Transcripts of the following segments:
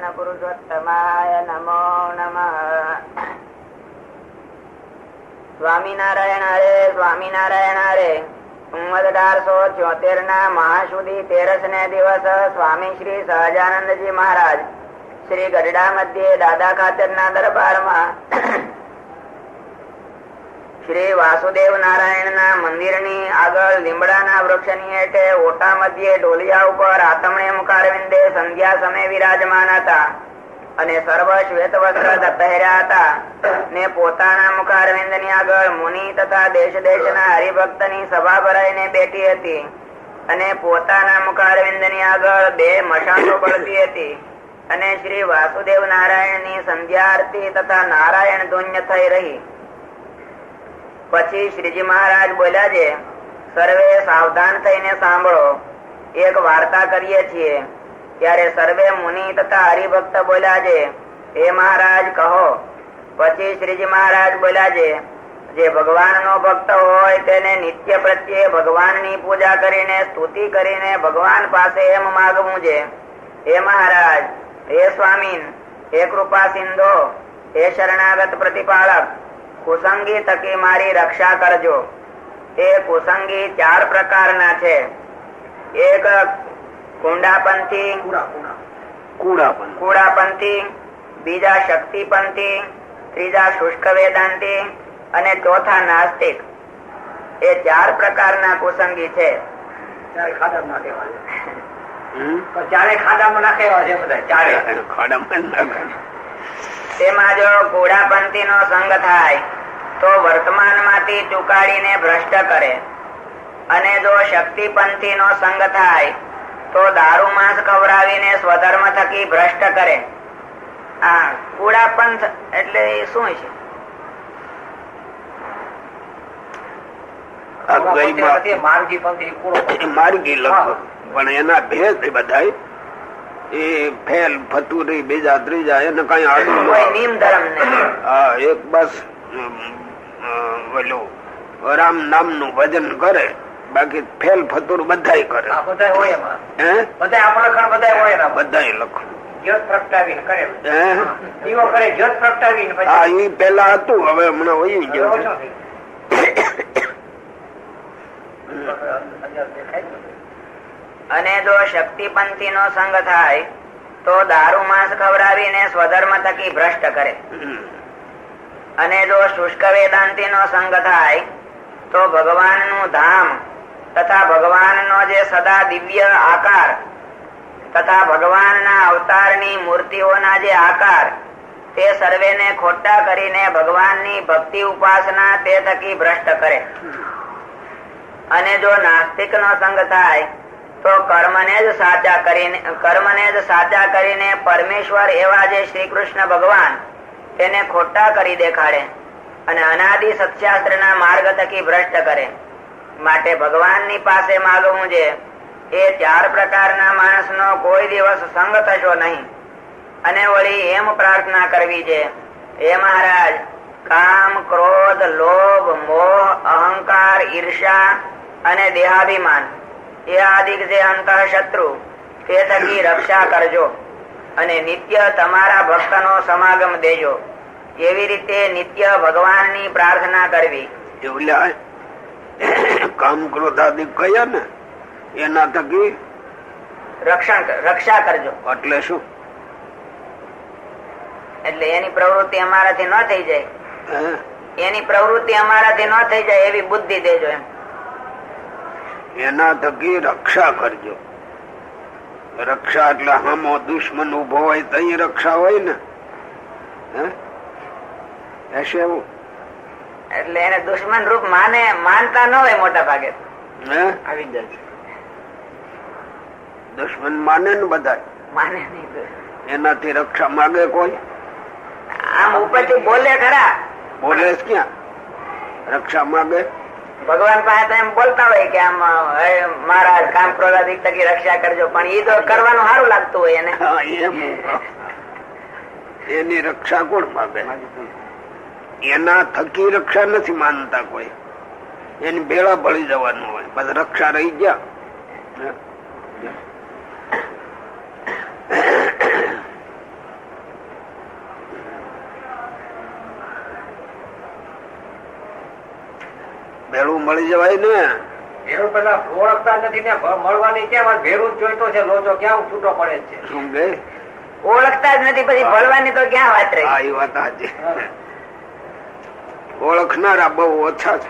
નારાયણ પુરુષોત્તમાય નમો નમઃ. સ્વામિનારાયણ હરે સ્વામિનારાયણ હરે. 1874 ના મહાસુદી 13 ને દિવસ સ્વામી શ્રી સહજાનંદજી મહારાજ શ્રી ગઢડા મધ્યે દાદા ખાતર ના દરબારમાં શ્રી વાસુદેવ નારાયણ ના મંદિર ની આગળ લીમડા ના વૃક્ષ ની હેઠે ઓટા મધ્યે ઢોલિયા ઉપર આતમણે મુખારવિંદે સંધ્યા સમય વિરાજમાન હતા અને સર્વ શ્વેત વસ્ત્ર પહેર્યા હતા ને પોતાના મુખારવિંદ ની આગળ મુનિ તથા દેશ દેશ ના હરિભક્ત ની સભા ભરાઈને બેઠી હતી અને પોતાના મુખારવિંદ ની આગળ 2 મશાલો બળતી હતી અને શ્રી વાસુદેવ નારાયણ ની સંધ્યા આરતી તથા નારાયણ ધુન્ય થઈ રહી. પછી શ્રીજી મહારાજ બોલ્યા છે, સર્વે સાવધાન થઈને સાંભળો, એક વાર્તા કરીએ છીએ. ત્યારે સર્વે મુનિ તથા હરિભક્ત બોલ્યા છે, હે મહારાજ કહો. પછી શ્રીજી મહારાજ બોલ્યા છે, જે ભગવાન નો ભક્ત હોય તેને નિત્ય પ્રત્યે ભગવાન ની પૂજા કરીને સ્તુતિ કરીને ભગવાન પાસે એમ માગવું છે, હે મહારાજ, હે સ્વામી, હે કૃપા સિંધો, હે શરણાગત પ્રતિપાલક, કુસંગી થકી મારી રક્ષા કરજો. એ કુસંગી 4 પ્રકારના છે. એક કુડાપંથી, બીજા શક્તિપંથી, ત્રીજા શુષ્ક વેદાંતી અને ચોથા નાસ્તિક. એ 4 પ્રકારના કુસંગી છે. તેમાં જો કુડાપંથી નો સંગ થાય તો વર્તમાન માંથી ચુકાડીને ભ્રષ્ટ કરે, અને જો શક્તિપંથી નો સંગ થાય તો દારૂ માંસ ખવડાવીને સ્વધર્મ થકી ભ્રષ્ટ કરે. આ કુડાપંથ એટલે શું છે? માર્ગી લખો, પણ એના ભેદ બધા એ ફેલ ફતુરી બીજા ત્રીજા એને કઈ આડું નિયમ ધર્મ એક બસ ઓલું રામ નામ નું ભજન કરે, બાકી ફેલ ફતુર બધા કરે. પેલા હતું, હવે હમણાં વહી ગયું. અને જો શક્તિપંથી નો સંગ થાય તો દારૂ માંસ ખવડાવીને સ્વધર્મ થકી ભ્રષ્ટ કરે, અને જો શુષ્ક વેદાંતી નો સંગ થાય તો ભગવાન નું ધામ તથા ભગવાન નો જે સદા દિવ્ય આકાર તથા ભગવાન ના અવતાર ની મૂર્તિઓના જે આકાર તે સર્વેને ખોટા કરીને ભગવાન ની ભક્તિ ઉપાસના તે થકી ભ્રષ્ટ કરે. અને જો નાસ્તિક નો સંગ થાય તો કર્મને જ સાચા કરીને પરમેશ્વર એવા જે શ્રી કૃષ્ણ ભગવાન તેને ખોટા કરી દેખાડે અને અનાદિ સત્શાસ્ત્ર ના માર્ગ થકી ભ્રષ્ટ કરે. માટે ભગવાન ની પાસે માગવું છે, એ 4 પ્રકારના માણસ નો કોઈ દિવસ સંગ થશો નહીં. અને વળી એમ પ્રાર્થના કરવી છે, હે મહારાજ, કામ, ક્રોધ, લોભ, મોહ, અહંકાર, ઈર્ષા અને દેહાભિમાન એ આદિક જે અંતઃ શત્રુ તે થકી રક્ષા કરજો અને નિત્ય તમારા ભક્ત નો સમાગમ દેજો. એવી રીતે નિત્ય ભગવાન ની પ્રાર્થના કરવી. કામ ક્રોધ આદિ કયા ને એના થકી રક્ષા કરજો. એટલે શું? એટલે એની પ્રવૃત્તિ અમારાથી ન થઈ જાય, એની પ્રવૃત્તિ અમારાથી ન થઈ જાય એવી બુદ્ધિ દેજો. એમ એના થકી રક્ષા કરજો. રક્ષા એટલે હામો દુશ્મન ઉભો હોય તો રક્ષા હોય ને. એવું એટલે એને દુશ્મન રૂપ માનતા ન હોય મોટા ભાગે. આવી જાય દુશ્મન માને ને બધા માને નહીં. એનાથી રક્ષા માગે કોઈ? આમ ઉપરથી બોલે ખરા, બોલે ક્યાં રક્ષા માગે? ભગવાન પાસે તો એમ બોલતા હોય કે આમ મહારાજ કામ ક્રોધાદિક થકી રક્ષા કરજો, પણ એ તો કરવાનું સારું લાગતું હોય એને. એની રક્ષા કોણ માગે? એના થકી રક્ષા નથી માનતા કોઈ. એની ભેળા ભળી જવાનું હોય, બસ રક્ષા રહી ગયા. ભેળું મળી જવાય ને. ભેરું પેલા ઓળખતા નથી ને મળવાની કેમ ભેરું જોઈતો છે લોચો ક્યાં છૂટો પડે છે. શું કે ઓળખતા જ નથી પછી ભળવાની તો ક્યાં વાત રહી. હા એ વાત સાચી. ઓળખનારા બહુ ઓછા છે.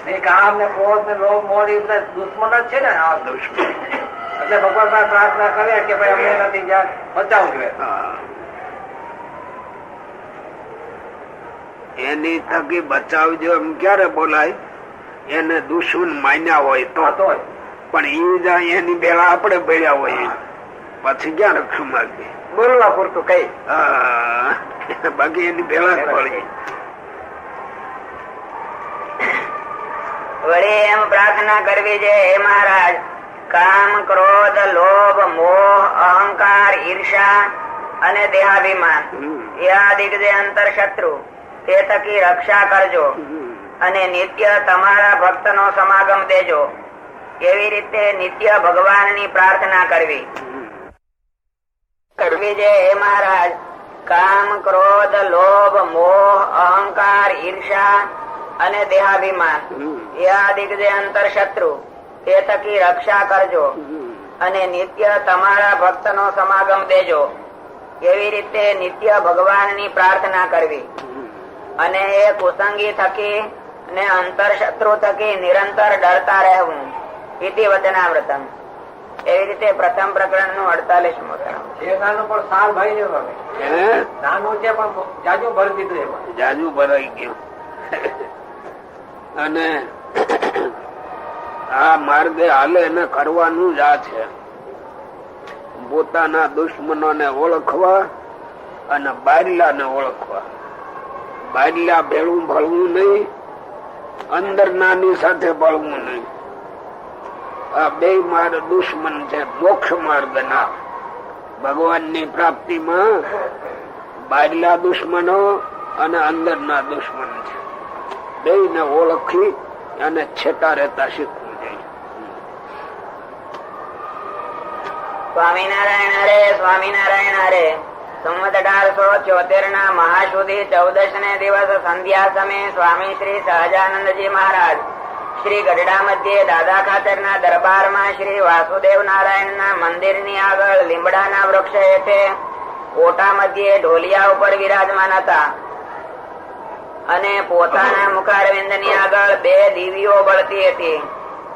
નહીં કામ ને ક્રોધ ને લોભ મોહ દુશ્મન જ છે ને આ દુશ્મન. એટલે ભગવાન પાસે પ્રાર્થના કરે કે ભાઈ અમને નથી જ્યાં બચાવજો. એની થકી બચાવજો એમ ક્યારે બોલાય? એને દુશ્મન માન્યા હોય તો. પણ એ જાય એની બેલા આપણે ભેળ્યા હોય પછી ક્યાં રક્ષણ માંગી? બોલવા પૂરતું કઈ. બાકી એની બેલા જ પડી. વળી એમ પ્રાર્થના કરવી છે, હે મહારાજ, કામ ક્રોધ લોભ મોહ અહંકાર ઈર્ષા અને દેહાભિમાન એ આદિક જે અંતર શત્રુ તે થકી રક્ષા કરજો અને નિત્ય તમારા ભક્ત નો સમાગમ દેજો. એવી રીતે નિત્ય ભગવાનની પ્રાર્થના કરવી છે, હે મહારાજ, કામ ક્રોધ લોભ મોહ અહંકાર ઈર્ષા અને દેહાભિમાન એ આદિક જે અંતર શત્રુ તે થકી રક્ષા કરજો અને નિત્ય તમારા ભક્ત નો સમાગમ દેજો. એવી રીતે નિત્ય ભગવાનની પ્રાર્થના કરવી અને એ કુસંગી થકી ને અંતર શત્રુ થકી નિરંતર ડરતા રહેવું. ઇતિ વચનામૃતમ. એવી રીતે પ્રથમ પ્રકરણ નું 48મું નાનું પણ સાલ ભાઈ ને નાનું છે પણ જાજુ ભરી દીધું એમાં. જાજુ ભરાઈ ગયું. અને આ માર્ગે હાલે એને કરવાનું જ આ છે. પોતાના દુશ્મનોને ઓળખવા અને બાયલાને ઓળખવા. બાયલા ભેળું ભળવું નહીં, અંદર નાની સાથે ભળવું નહીં. આ બે માર્ગ દુશ્મન છે મોક્ષ માર્ગ ના. ભગવાન ની પ્રાપ્તિમાં બાયલા દુશ્મનો અને અંદર ના દુશ્મન છે. બે ને ઓળખી અને છેટા રહેતા શીખવું જોઈએ. સ્વામિનારાયણ હરે સ્વામિનારાયણ હરે. સંવત 1874 ના મહાશુદી 14 ને દિવસ સંધ્યા સમયે સ્વામી શ્રી સહજાનંદજી મહારાજ શ્રી ગઢડા મધ્યે દાદા ખાતર ના દરબારમાં શ્રી વાસુદેવ નારાયણ ના મંદિર ની આગળ લીમડાના વૃક્ષ હેઠે ઓટા મધ્યે ઢોલિયા ઉપર વિરાજમાન હતા અને પોતાના મુખારવિંદ ની આગળ 2 દીવીઓ બળતી હતી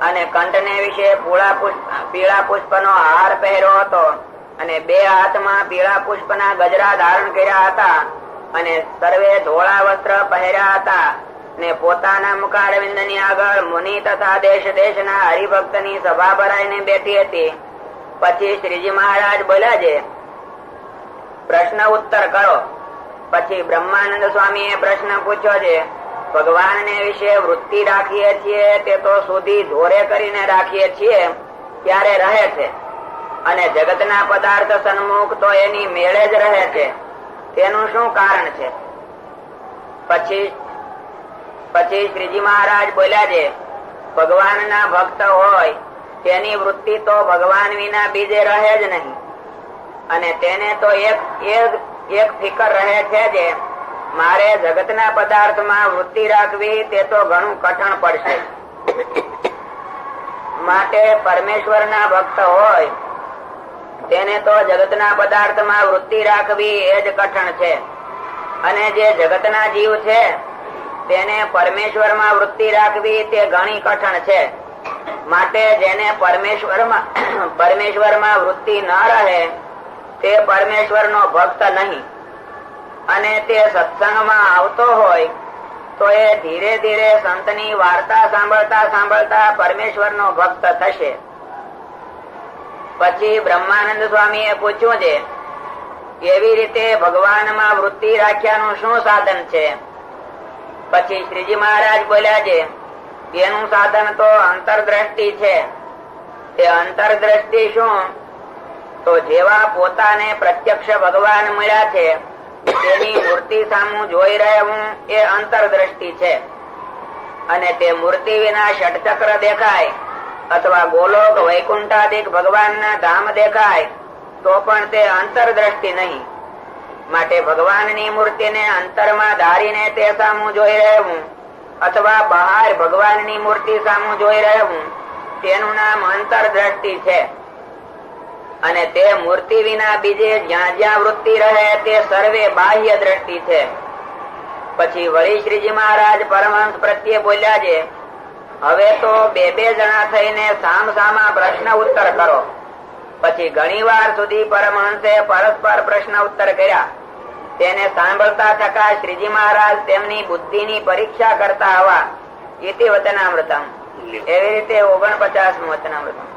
અને કંઠને વિશે પીળા પુષ્પ નો હાર પહેર્યો હતો અને 2 હાથમાં પીળા પુષ્પ ના ગજરા ધારણ કર્યા હતા અને સર્વે ધોળા વસ્ત્ર પહેર્યા હતા ને પોતાના મુખારવિંદ ની આગળ મુનિ તથા દેશ દેશ ના હરિભક્ત ની સભા ભરાઈને બેઠી હતી. પછી શ્રીજી મહારાજ બોલ્યા છે, પ્રશ્ન ઉત્તર કરો. પછી બ્રહ્માનંદ સ્વામી એ પ્રશ્ન પૂછ્યો છે, ભગવાન ને વિશે વૃત્તિ રાખીએ છીએ તે તો સુધી ધોરે કરીને રાખીએ છીએ ત્યારે રહે છે અને જગતના પદાર્થ સન્મુખ તો એની મેળે જ રહે છે, તેનું શું કારણ છે? પછી શ્રીજી મહારાજ બોલ્યા છે, ભગવાન ના ભક્ત હોય તેની વૃત્તિ તો ભગવાન વિના બીજે રહે જ નહીં અને તેને તો એક ફિકર રહે છે જે મારે જગતના પદાર્થમાં વૃત્તિ રાખવી તે તો ઘણું કઠણ પડશે. માટે પરમેશ્વરના ભક્ત હોય તેને તો જગતના પદાર્થમાં વૃત્તિ રાખવી એ જ કઠણ છે અને જે જગતના જીવ છે તેને પરમેશ્વરમાં વૃત્તિ રાખવી તે ઘણી કઠણ છે. માટે જેને પરમેશ્વરમાં વૃત્તિ ન રહે તે પરમેશ્વરનો ભક્ત નહીં અને તે સત્સંગમાં આવતો હોય તો એ ધીરે ધીરે સંતની વાર્તા સાંભળતા સાંભળતા પરમેશ્વરનો ભક્ત થશે. પછી બ્રહ્માનંદ સ્વામીએ પૂછ્યું છે, એવી રીતે ભગવાનમાં વૃત્તિ રાખ્યાનું શું સાધન છે? પછી શ્રીજી મહારાજ બોલ્યા છે, એનું સાધન તો અંતરદ્રષ્ટિ છે. તે અંતરદ્રષ્ટિ શું? તો જેવા પોતાને પ્રત્યક્ષ ભગવાન મળ્યા છે તેની મૂર્તિ સામું જોઈ રહેવું એ અંતરદ્રષ્ટિ છે અને તે મૂર્તિ વિના ષટચક્ર દેખાય અથવા ગોલોક વૈકુંઠાદિક ભગવાનના ધામ દેખાય તો પણ તે અંતરદ્રષ્ટિ નહીં. માટે ભગવાનની મૂર્તિને અંતરમાં ધારીને તે સામું જોઈ રહેવું અથવા બહાર ભગવાનની મૂર્તિ સામું જોઈ રહેવું તેનું નામ અંતર દ્રષ્ટિ છે. અને તે મૂર્તિ વિના બીજે જ્યાં જ્યાં વૃત્તિ રહે તે સર્વે બાહ્ય દ્રષ્ટિ છે. પછી વળી શ્રીજી મહારાજ પરમહંસ પ્રત્યે બોલ્યા છે, હવે તો બે જણા થઈને સામસામા પ્રશ્ન ઉત્તર કરો. પછી ઘણી વાર સુધી પરમહંસે પરસ્પર પ્રશ્ન ઉત્તર કર્યા. તેને સાંભળતા થકા શ્રીજી મહારાજ તેમની બુદ્ધિની પરીક્ષા કરતા આવા. ઇતિ વચનામૃતમ. એવી રીતે 49મું વચનામૃતમ.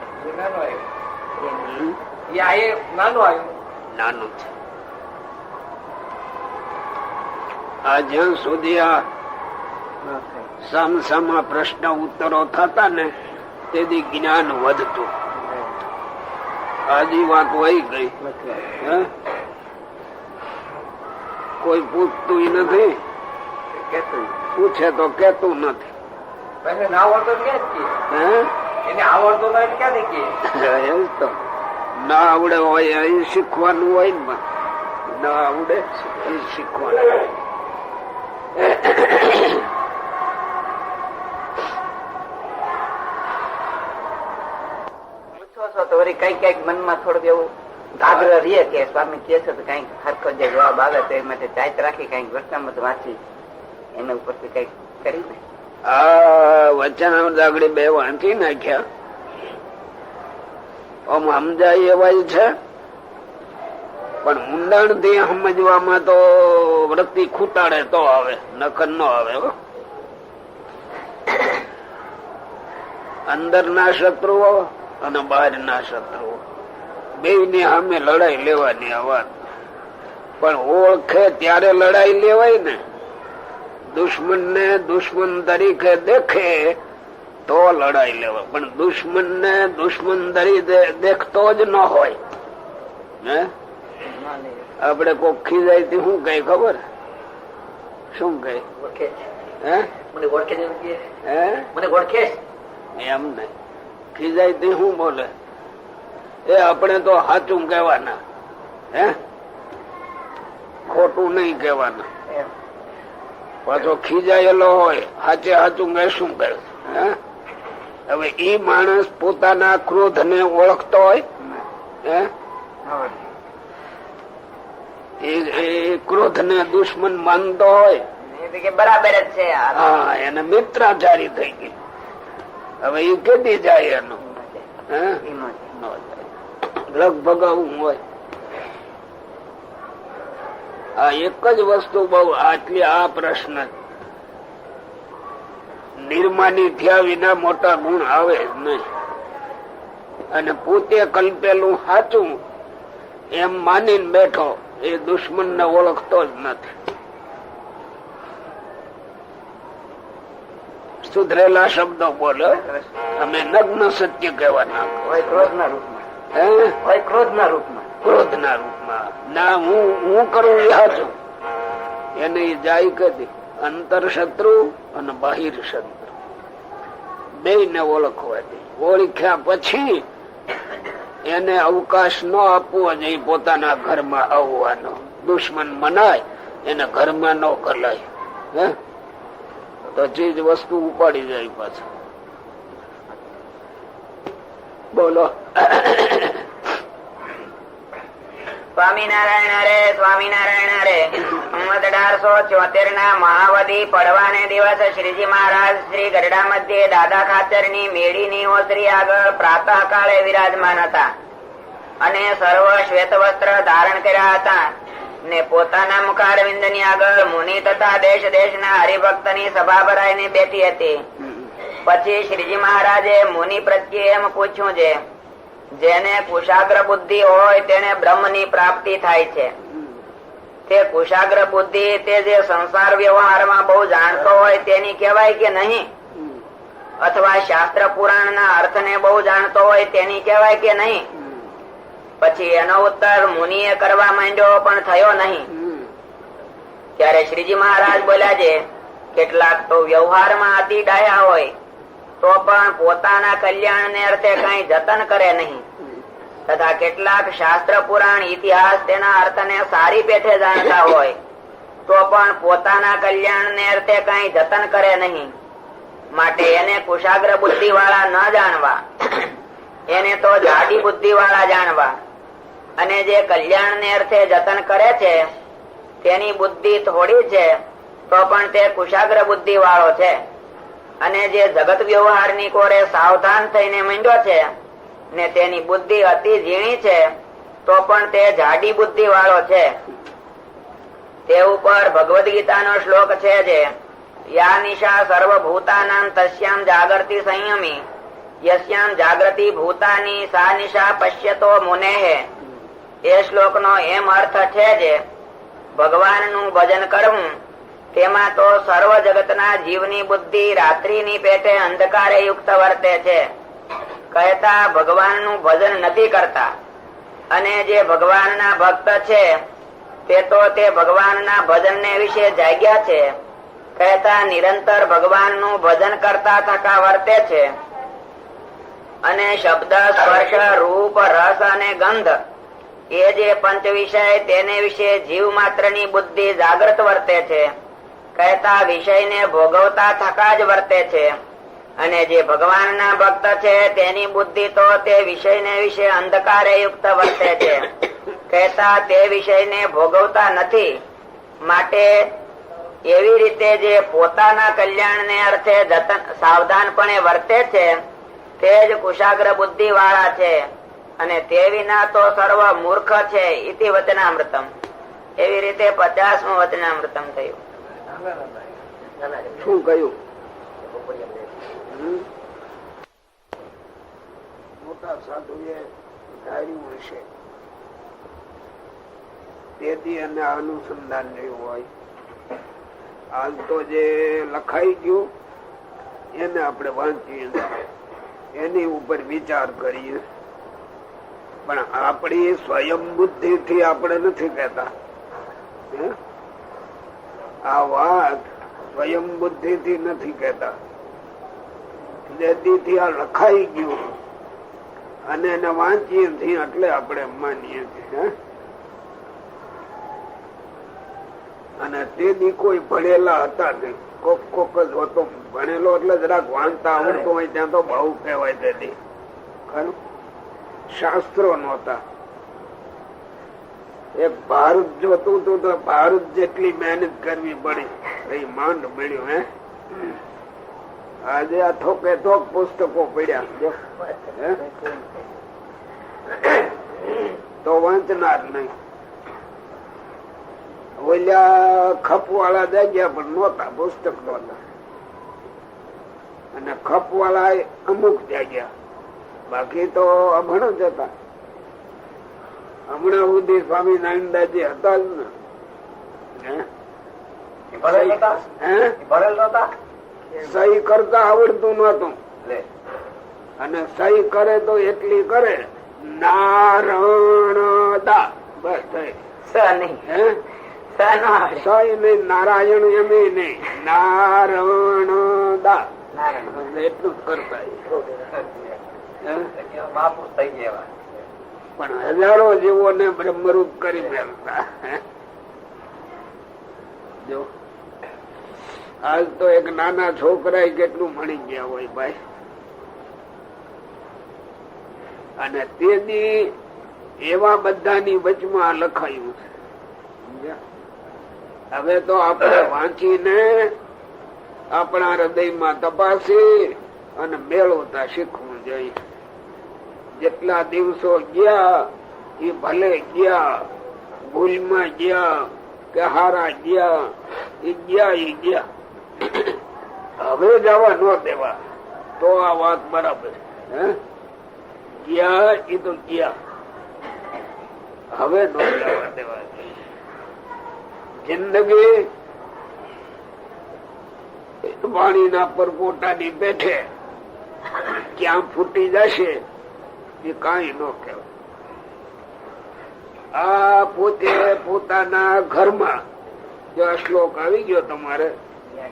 નાનું છે. આ જ્યાં સુધી આ સામસામા પ્રશ્ન ઉત્તરો થતા ને તેથી જ્ઞાન વધતું. આજી વાત વહી ગઈ. કોઈ પૂછતું નથી, પૂછે તો કેતું નથી. ના આવડતો એને આવડતો ક્યાંથી તો ના આવડે હોય અહીં શીખવાનું હોય ને, ના આવડે શીખવાનું. કઈક મનમાં થોડુંક એવું આગ્રહ રહે કે સ્વામી કે છે તો કઈક હરખો જે જવાબ આવે તો એ માટે ચાઈત રાખી કઈક વચનામૃત વાંચી એના ઉપરથી કઈક કરી ને. આ વચનામૃત આગળ 2 વાંચી નાખ્યા. આમ સમજાય એવાય છે, પણ ઊંડાણ થી સમજવામાં તો વૃત્તિ ખૂટાડે તો આવે, નકર ન આવે. અંદર ના શત્રુઓ અને બહાર ના શત્રુઓ બે ની સામે લડાઈ લેવાની આ વાત. પણ ઓળખે ત્યારે લડાઈ લેવાય ને. દુશ્મન ને દુશ્મન તરીકે દેખે તો લડાઈ લેવાય, પણ દુશ્મન ને દુશ્મન તરીકે દેખતો જ ન હોય. હે આપડે કોક ખીજાય થી શું કઈ ખબર? શું કઈ? એમ નહી. ખીજાય થી શું બોલે? એ આપણે તો સાચું કહેવાના, હે ખોટું નહીં કહેવાના. પાછો ખીજાયેલો હોય સાચે સાચું કહે શું કહે? હવે ઈ માણસ પોતાના ક્રોધ ને ઓળખતો હોય, એ ક્રોધ ને દુશ્મન માનતો હોય, બરાબર જ છે. હા, એને મિત્રાચારી થઈ ગઈ. હવે એ કેદી જાય એનું? લગભગ આવું હોય. આ એક જ વસ્તુ બહુ આટલી આ પ્રશ્ન નિર્માની થયા વિના મોટા ગુણ આવે જ નહીં. અને પોતે કલ્પેલું સાચું એમ માનીને બેઠો એ દુશ્મન ને ઓળખતો જ નથી. સુધરેલા શબ્દો બોલો, અમે નગ્ન સત્ય કહેવાના. ક્રોધના રૂપમાં ક્રોધના રૂપમાં ના હું કરું એ સાચું. એને જાય કદી અંતર શત્રુ અને બાહિર શત્રુ બે ને ઓળખવાની. ઓળખ્યા પછી એને અવકાશ ન આપવો જોઈએ પોતાના ઘરમાં આવવાનો. દુશ્મન મનાય એને ઘરમાં ન કલાય, હે તો ચીજ વસ્તુ ઉપાડી જાય પાછું. બોલો. સ્વામિનારાયણ હરે, સ્વામિનારાયણ હરે. 1874 ના મહાવદી પડવાને દિવસે શ્રીજી મહારાજ શ્રી ગરડા મધ્યે દાદા ખાચર ની મેળીની ઓસરી આગળ પ્રાતઃ કાળે વિરાજમાન હતા અને સર્વ શ્વેત વસ્ત્ર ધારણ કર્યા હતા ને પોતાના મુખારવિંદ ની આગળ મુનિ તથા દેશ દેશના હરિભક્ત ની સભા ભરાઈને બેઠી હતી. પછી શ્રીજી મહારાજે મુનિ પ્રત્યે એમ પૂછ્યું છે, જેને કુશાગ્ર બુદ્ધિ હોય તેને બ્રહ્મ ની પ્રાપ્તિ થાય છે. તે કુશાગ્ર બુદ્ધિ તે જે સંસાર વ્યવહારમાં બહુ જાણતો હોય તેની કહેવાય કે નહીં? અથવા શાસ્ત્ર પુરાણ ના અર્થ ને બહુ જાણતો હોય તેની કહેવાય કે નહીં? પછી એનો ઉત્તર મુનિએ કરવા માંડ્યો પણ થયો નહીં. ત્યારે શ્રીજી મહારાજ બોલ્યા છે, કેટલાક તો વ્યવહારમાં અતિ ડાયા હોય તો પણ પોતાના કલ્યાણ ને અર્થે કઈ જતન કરે નહીં, તથા કેટલાક શાસ્ત્ર પુરાણ ઇતિહાસ તેના અર્થ ને સારી પેઠે જાણતા હોય તો પણ પોતાના કલ્યાણને અર્થે કઈ જતન કરે નહીં. માટે એને કુશાગ્ર બુદ્ધિ વાળા ન જાણવા, એને તો જાડી બુદ્ધિ વાળા જાણવા. અને જે કલ્યાણને અર્થે જતન કરે છે તેની બુદ્ધિ થોડી છે તો પણ તે કુશાગ્ર બુદ્ધિ વાળો છે. અને જે જગત વ્યવહારની કોરે સાવધાન થઈને માંડ્યો છે ને તેની બુદ્ધિ અતિ ઝીણી છે તો પણ તે જાડી બુદ્ધિ વાળો છે. તે ઉપર ભગવદ ગીતાનો શ્લોક છે જે યા નિશા સર્વભૂતાનાં તસ્યામ જાગૃતિ સંયમી યસ્યામ જાગૃતિ ભૂતાની સા નિશા પશ્યતો મુનેહ. એ શ્લોકનો એમ અર્થ છે જે ભગવાનનું ભજન કરવું તેમાં તો સર્વ જગતના જીવની બુદ્ધિ રાત્રિની પેટે અંધકારે યુક્ત વર્તે છે. કહેતા ભગવાનનું ભજન નથી કરતા. અને જે ભગવાનના ભક્ત છે તે તો તે ભગવાનના ભજનને વિશે જાગ્યા છે. કહેતા નિરંતર ભગવાનનું ભજન કરતા થકા વર્તે છે. અને શબ્દ સ્પર્શ રૂપ રસ અને ગંધ એ જે પંચ વિષય તેને વિશે જીવ માત્રની બુદ્ધિ જાગૃત વર્તે છે. કહેતા વિષયને ભોગવતા થકા જ વર્તે છે. અને જે ભગવાનના ભક્ત છે તેની બુદ્ધિ તો તે વિષયને વિશે અંધકારે યુક્ત વર્તે છે. કહેતા તે વિષયને ભોગવતા નથી. માટે એવી રીતે જે પોતાના કલ્યાણને અર્થે સાવધાનપણે વર્તે છે તે જ કુશાગ્ર બુદ્ધિ વાળા છે. અને તે વિના તો સર્વ મૂર્ખ છે. ઇતિ વચનામૃતમ. એવી રીતે 50મું વચનામૃતમ થયું. શું કહ્યું? મોટા સાધુએ ધાર્યું હશે તેથી અને અનુસંધાન રહ્યું હોય. હાલ તો જે લખાઈ ગયું એને આપણે વાંચીએ, એની ઉપર વિચાર કરીએ. પણ આપણી સ્વયં બુદ્ધિ થી આપણે નથી કહેતા. આ વાત સ્વયં બુદ્ધિ થી નથી કહેતા. થી આ લખાઈ ગયું અને એને વાંચીએ છીએ એટલે આપણે માનીએ છીએ. અને તેથી કોઈ ભણેલા હતા નહીં. કોક કોક જ હતો ભણેલો એટલે જરાક વાંચતા આવડતું હોય ત્યાં તો બહુ કહેવાય. તેથી ખરું શાસ્ત્રો નહોતા. એક ભારત જોતું હતું તો ભારત જેટલી મહેનત કરવી પડી માંડ મળ્યું. હે આજે આ થોકે થોક પુસ્તકો પડ્યા તો વાંચનાર નહીં. ઓલ્યા ખપ વાળા જાગ્યા પણ નહોતા, પુસ્તક નહોતા. અને ખપ વાળા અમુક જાગ્યા, બાકી તો અભણ જ હતા. હમણાં સુધી સ્વામિનારાયણદાસજી હતા જ ને. સહી કરતા આવડતું નતું. અને સહી કરે તો એટલી કરે નારાયણ દા બસ થઈ. સહી નહીં નારાયણ એમ નહીં, નારાયણ દા એટલું જ કરતા. પણ હજારો જીવોને બ્રહ્મરૂપ કરી મેળતા. જો આજ તો એક નાના છોકરા કેટલું મળી ગયા હોય ભાઈ. અને તેથી એવા બધાની વચમાં લખાયું છે. હવે તો આપણે વાંચીને આપણા હૃદયમાં તપાસી અને મેળવતા શીખવું જોઈએ. જેટલા દિવસો ગયા એ ભલે ગયા, ભૂલમાં ગયા કે હારા ગયા, એ ગયા. હવે જવા ન દેવા તો આ વાત બરાબર. ગયા એ તો ગયા, હવે ન જવા દેવા. જિંદગી વાણીના પરપોટાની બેઠે ક્યાં ફૂટી જશે એ કઈ ન કહેવાય. આ પોતે પોતાના ઘરમાં જો શ્લોક આવી ગયો તમારે,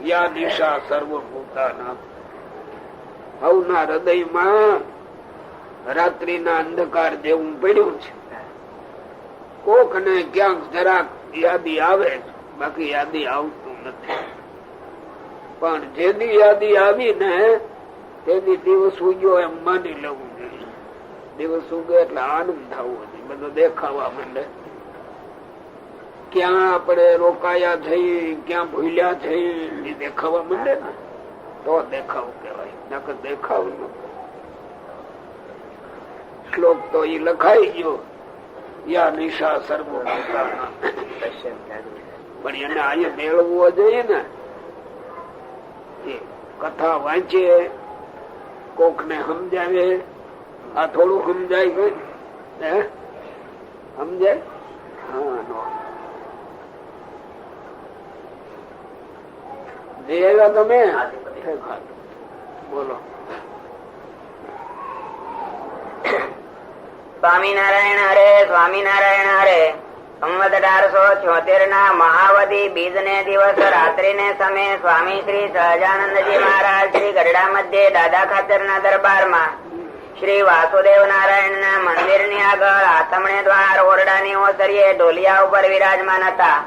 યા દિશા સર્વભૂતાના, હવના હૃદયમાં રાત્રિના અંધકાર જેવું પડ્યું છે. કોક ને ક્યાંક જરાક યાદી આવે બાકી યાદી આવતું નથી. પણ જેની યાદી આવી ને તેની દિવસ ઉગ્યો એમ માની લેવું જોઈએ. દિવસ ઉગે એટલે આનંદ થવો જોઈએ, બધો દેખાવા માંડે. ક્યાં આપણે રોકાયા થઈ, ક્યાં ભૂલ્યા થઈ એ દેખાવા માંડે ને તો દેખાવ કહેવાય, નકર દેખાવ ન. શ્લોક તો એ લખાઈ ગયો, યા નિશા સર્વ પણ એને અહીંયા મેળવવો જોઈએ ને. કથા વાંચીએ, કોક ને સમજાવે, આ થોડું સમજાય ગઈ સમજાય. હા તમે બોલો. સ્વામિનારાયણ હરે, સ્વામિનારાયણ હરે. સંવત 1876 ના મહાવદી બીજ ને દિવસ રાત્રિ ને સમયે સ્વામી શ્રી સહજાનંદજી મહારાજ શ્રી ગઢડા મધ્યે દાદા ખાચર ના દરબારમાં શ્રી વાસુદેવ નારાયણ ના મંદિર ની આગળ આથમણે દ્વાર ઓરડાની ઓસરીએ ઢોલિયા ઉપર વિરાજમાન હતા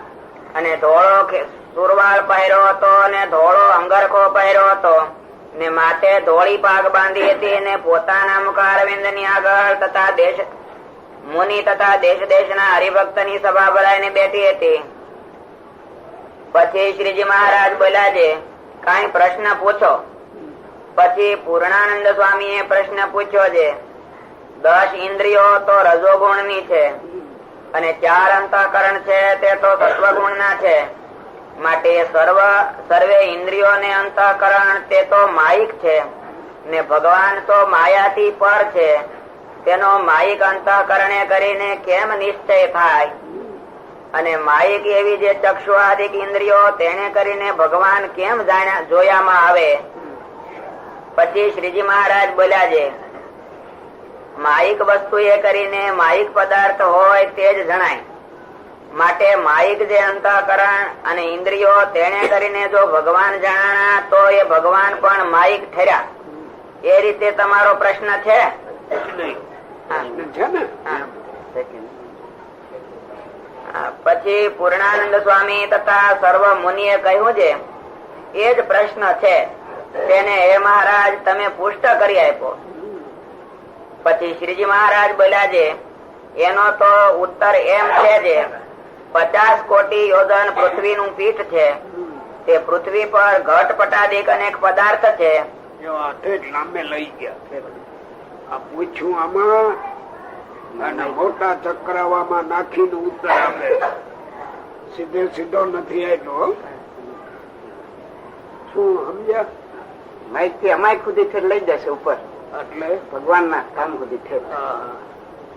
અને ધોળો સુરવાળ પહેર્યો હતો અને ધોળો અંગરખો પહેર્યો હતો ને માથે ધોળી પાગ બાંધી હતી અને પોતાના મુખારવિંદ ની આગળ તથા દેશ મુનિ તથા દેશ દેશના હરિભક્ત ની સભા ભરાઈને બેઠી હતી. પછી શ્રીજી મહારાજ બોલ્યા છે, કઈ પ્રશ્ન પૂછો. પછી પૂર્ણાનંદ સ્વામી એ પ્રશ્ન પૂછ્યો છે, 10 ઇન્દ્રિયો તો રજોગુણ ની છે અને 4 અંતઃકરણ છે તે તો સત્વગુણ ના છે. માટે સર્વે ઇન્દ્રિયો ને અંતઃકરણ તે તો માયિક છે ને ભગવાન તો માયાથી પર છે. તેનો માયિક અંતઃકરણે કરીને કેમ નિશ્ચય થાય? અને માયિક એવી જે ચક્ષુઆદિક ઇન્દ્રિયો તેને કરીને ભગવાન કેમ જોયામાં આવે? પછી શ્રીજી મહારાજ બોલ્યા છે, માયિક વસ્તુ એ કરીને માયિક પદાર્થ હોય તે જ જણાય. માટે માયિક જે અંતઃકરણ અને ઇન્દ્રિયો તેને કરીને જો ભગવાન જાણા તો એ ભગવાન પણ માયિક ઠર્યા. એ રીતે તમારો પ્રશ્ન છે? પછી પૂર્ણાનંદ સ્વામી તથા સર્વ મુનિએ કહ્યું છે, એ જ પ્રશ્ન છે તેને હે મહારાજ તમે પુષ્ટ કરી આપ્યો. પછી શ્રીજી મહારાજ બોલ્યા છે, એનો તો ઉત્તર એમ છે જે 50 કોટી યોજન પૃથ્વીનું પીઠ છે. તે પૃથ્વી પર ઘટ પટાદિક અનેક પદાર્થ છે. લાંબે લઈ ગયા આ પૂછ્યું આમાં અને મોટા ચક્રાવામાં નાખીને ઉત્તર આપે. સીધે સીધો નથી આવ્યો. શું સમજ્યા? માઇક થી અમાય સુધી લઈ જશે ઉપર, એટલે ભગવાન ના કામ સુધી છે.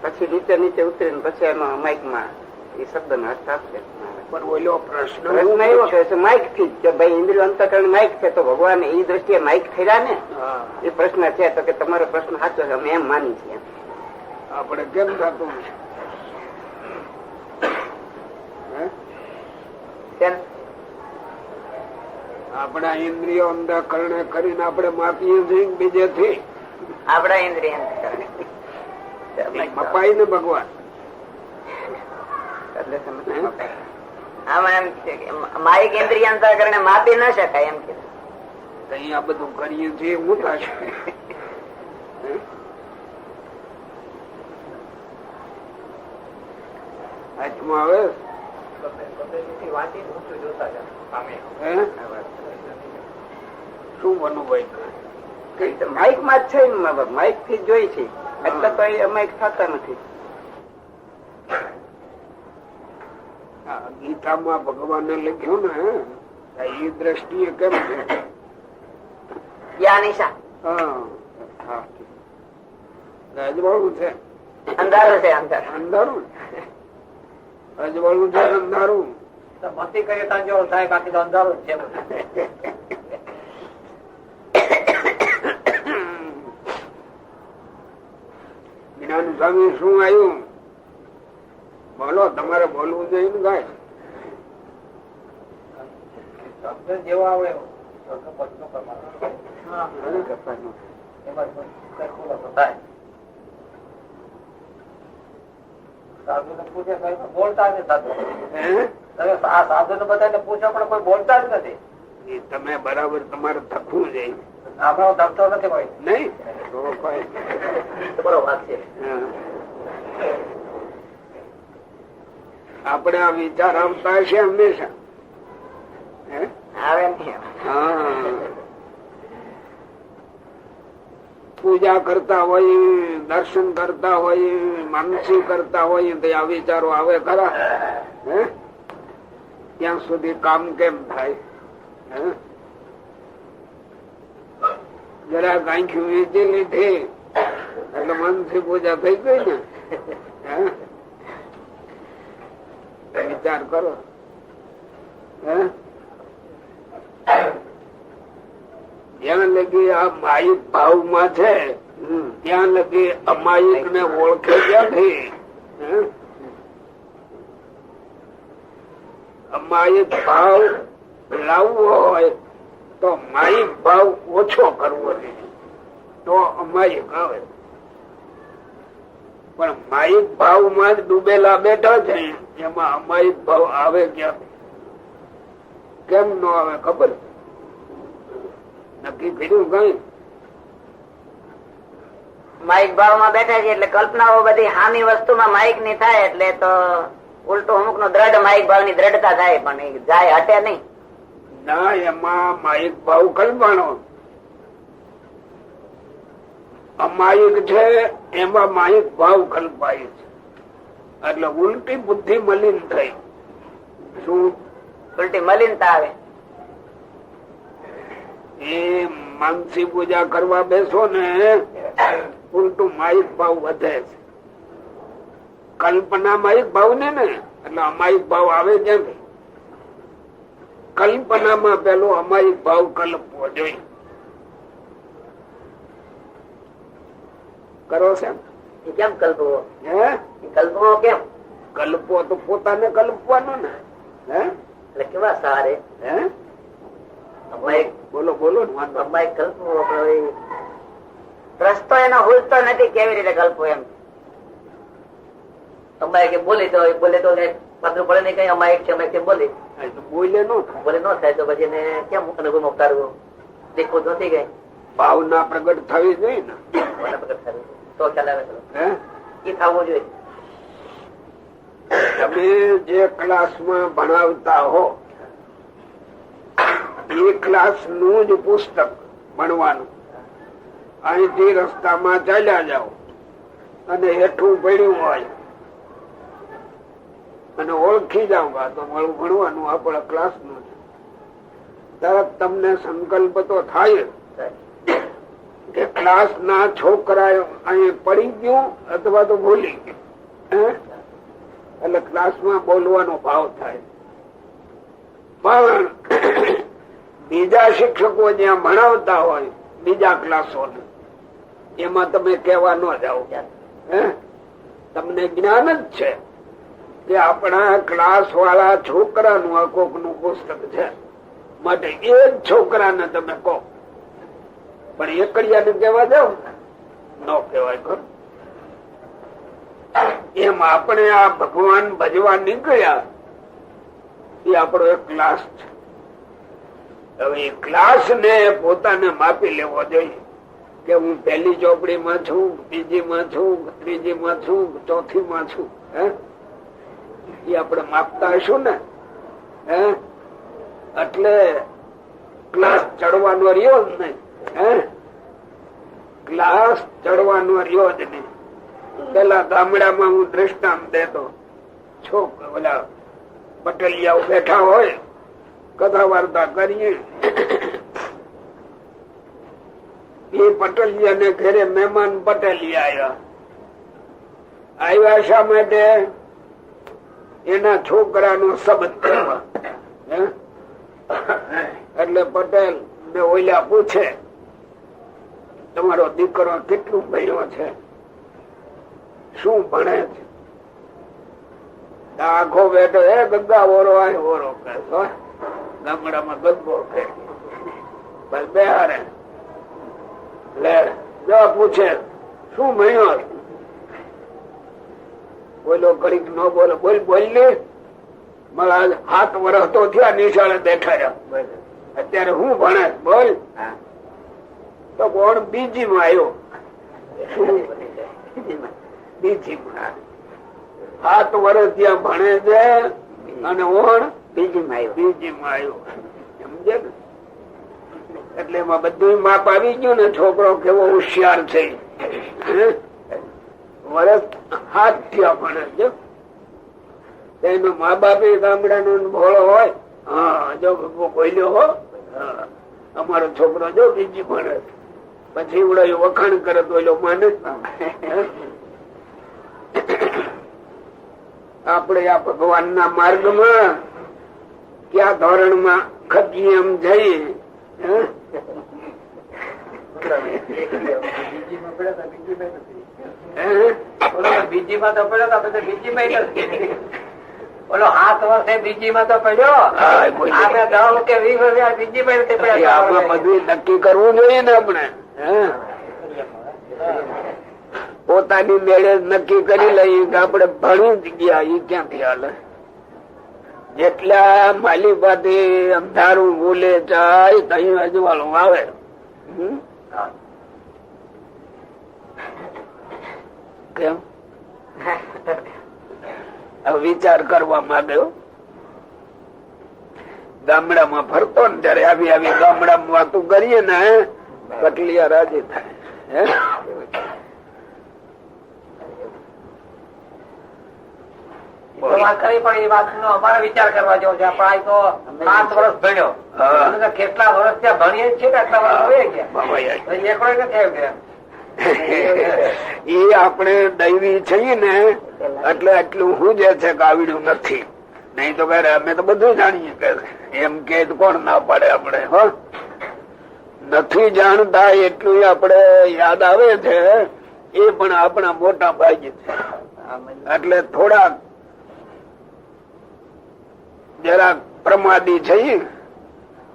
પછી નીચે નીચે ઉતરીને પછી એમાં માઇક માં એ શબ્દ નો અર્થ આપશે. પણ ઓલો પ્રશ્ન એવો કહે છે માઇક થી કે ભાઈ ઇન્દ્રિય અંતઃકરણ માઇક છે તો ભગવાન એ દ્રષ્ટિએ માઇક થયા ને એ પ્રશ્ન છે. તો કે તમારો પ્રશ્ન સાચો છે, અમે એમ માની છીએ. આપણે કેમ થતું આપણા ઇન્દ્રિયો અંતઃકરણે કરીને આપણે માપીએ છીએ બીજેથી. આપણા ઇન્દ્રિય મપાઈ ને ભગવાન આમાં એમ છે કે માયિક ઇન્દ્રિય અંતઃકરણે માપી ન શકાય એમ કે આ બધું કરીએ છીએ હું થશે. હાથમાં આવે શું બનવું ભાઈ? માઇક માં જ છે ને, માઇક થી જોઈ છે એટલે તો એ માઇક થતા નથી. ગીતામાં ભગવાને લખ્યું ને એ દ્રષ્ટિએ કેમ છે? અજવાળું છે અંધારું છે, અંધારું અજવાળું છે અંધારું. મસ્તી કરીએ તો અંજવાળું થાય, બાકી તો અંધારું જ છે. જ્ઞાન સ્વામી શું આવ્યું બોલો? તમારે બોલવું જોઈએ ને ગાય જેવો આવે બોલતા તમે આ સાધુ ને બધાને પૂછો પણ કોઈ બોલતા જ નથી. એ તમે બરાબર તમારે થકવું જોઈએ. આપણો ધકતો નથી કોઈ. નહીં તો કોઈ બરો વાત છે. આપણે આ વિચાર આવતા છે હંમેશા. આવે નહીં. હા, પૂજા કરતા હોય, દર્શન કરતા હોય, માનસી કરતા હોય તો આ વિચારો આવે ખરા? ત્યાં સુધી કામ કેમ થાય? જરા આંખ્યું વીતી લીધી એટલે માનસી પૂજા થઈ ગઈ ને. વિચાર કરો. જ્યાં લગી આ માયિક ભાવ માં છે ત્યાં લગી અમાયિક ને ઓળખે ક્યાંથી? અમાયિક ભાવ લાવવો હોય તો માયિક ભાવ ઓછો કરવો જોઈએ તો અમાયિક આવે. પણ માયિક ભાવ માં જ ડૂબેલા બેઠા છે એમાં અમાયિક ભાવ આવે ક્યાંથી? કેમ ન આવે ખબર? નક્કી કર્યું કઈ? માઇક ભાવમાં બેઠા છે એટલે કલ્પનાઓ બધી હામી વસ્તુમાં માઇક ની થાય એટલે તો ઉલટું અમુક નો દ્રઢ માઇક ભાવ ની દ્રઢતા થાય પણ એ જાય હટે નહીં. ના, એમાં માયિક ભાવ કલ્પવાનો. અમાયિક છે એમાં માયિક ભાવ કલ્પાય છે એટલે ઉલટી બુદ્ધિ મલિન થઈ. શું? ઉલટી મલિનતા આવે. એ માનસી પૂજા કરવા બેસો ને ઉલટું માયિક ભાવ વધે છે. કલ્પના માયિક ભાવ ને એટલે અમાયિક ભાવ આવે ક્યાંથી? કલ્પનામાં પેલો અમાયિક ભાવ કલ્પવો જોઈએ. કરો છે કેમ કલ્પવો? હે? કલ્પવો કેમ? કલ્પવો તો પોતાને કલ્પવાનો ને. હે? એટલે કેવા સારે હે? બોલો બોલો. રસ્તો એનો ભૂલતો નથી કેવી રીતે કલ્પવો એમ. અમારે કે બોલે તો પાત્ર પડે નહીં કઈ અમાયક છે અમે કેમ બોલે બોલે નો થાય. બોલે ન થાય તો પછી એને કેમ અનુભવ ઉતારવો? દેખવું જ નથી કઈ. ભાવના પ્રગટ થવી જોઈએ ને. તો ખ્યાલ આવે હે? એ થવું જોઈએ. તમે જે ક્લાસમાં ભણાવતા હો એ ક્લાસ નું જ પુસ્તક ભણવાનું. અહીંથી રસ્તામાં ચાલ્યા જાઓ અને હેઠું પડ્યું હોય અને ઓળખી જાવ તો મારું ભણવાનું આપણા ક્લાસ નું છે. તરત તમને સંકલ્પ તો થાય કે ક્લાસ ના છોકરા અહીં પડી ગયું અથવા તો ભૂલી ગયું એટલે ક્લાસમાં બોલવાનો ભાવ થાય. પણ બીજા શિક્ષકો જ્યાં ભણાવતા હોય બીજા ક્લાસો એમાં તમે કહેવા ન જાઓ. તમને જ્ઞાન જ છે કે આપણા ક્લાસ વાળા છોકરાનું આ કોક નું પુસ્તક છે માટે એ જ છોકરાને તમે કહો. પણ એકડિયાને કહેવા જાવ ન કહેવાય. ખરું? એમ આપણે આ ભગવાન ભજવા નીકળ્યા એ આપણો એક ક્લાસ છે. હવે એ ક્લાસ ને પોતાને માપી લેવો જોઈએ કે હું પહેલી ચોપડીમાં છું, બીજીમાં છું, ત્રીજીમાં છું, ચોથીમાં છું. એ આપણે માપતા હશું ને. એટલે ક્લાસ ચડવાનો રહ્યો જ નહીં. ક્લાસ ચડવાનો રહ્યો જ નહીં. પેલા ગામડામાં હું દ્રષ્ટાંત દેતો. ઓલા પટેલિયાઓ બેઠા હોય કથા વાર્તા કરીએ એ પટેલિયા ને ઘરે મહેમાન પટેલિયા આવ્યા શા માટે? એના છોકરાનો સંબંધ કરવા. એટલે પટેલ ને ઓલા પૂછે તમારો દીકરો કેટલું ભણ્યો છે, શું ભણે છે? આખો બેઠો એ ગંગા ઓરો આ ઓરો ગામડામાં ગંગો કે બેહારે લે પૂછે શું ભણ્યો? બોલો ઘડીક ન બોલો બોલ બોલી મારા 7 વર્ષ તો થયા નિશાળે બેઠા. અત્યારે હું ભણે બોલ તો કોણ બીજી માં આવ્યો. બીજી માં 7 વર્ષ ત્યાં ભણે છે અને ઓણ બીજી માં આવ્યો. સમજે ને? એટલે એમાં બધું માપ આવી ગયું ને. છોકરો કેવો હોશિયાર છે. વર્ષ 7 થયા ભણે છે. એનો મા બાપ ગામડાનો ભોળો હોય. હા જો બોલ્યો હો અમારો છોકરો જો બીજી ભણે. પછી એવડો વખાણ કરે તો એલો માને. આપણે આ ભગવાન ના માર્ગ માં ક્યાં ધોરણ માં ખતીએ એમ જઈએ. બીજી માં તો પડ્યો બીજી માં ઓલો 7 વર્ષે બીજી માં તો પડ્યો. 10 કે 20 વર્ષ બીજી માં બધું નક્કી કરવું જોઈએ ને આપણે. પોતાની મેળે નક્કી કરી લઈએ કે આપણે ભણી જ ગયા. એ ક્યાંથી હાલે? જેટલા માલી પાસે અંધારું બોલે જાય ત્યાં અજવાળું આવે. કેમ વિચાર કરવા માંગ્યો. ગામડામાં ફરતો ને ત્યારે આવી ગામડામાં વાતો કરીએ ને કટલિયા રાજી થાય. વિચાર કરવા જેવો છે. આપણે તો 7 વર્ષ ભણ્યો. કેટલા વર્ષ ત્યાં ભણીએ છીએ ને આટલા વર્ષ હોય ગયા. એ આપણે દૈવી છીએ ને એટલે આટલું હું જે છે કે આવડ્યું નથી. નહી તો કરે અમે તો બધું જાણીએ કે એમ કે કોણ ના પાડે. આપણે નથી જાણતા એટલું આપણે યાદ આવે છે. એ પણ આપણા મોટા ભાઈ છે. એટલે થોડા જરા પ્રમાદી છે.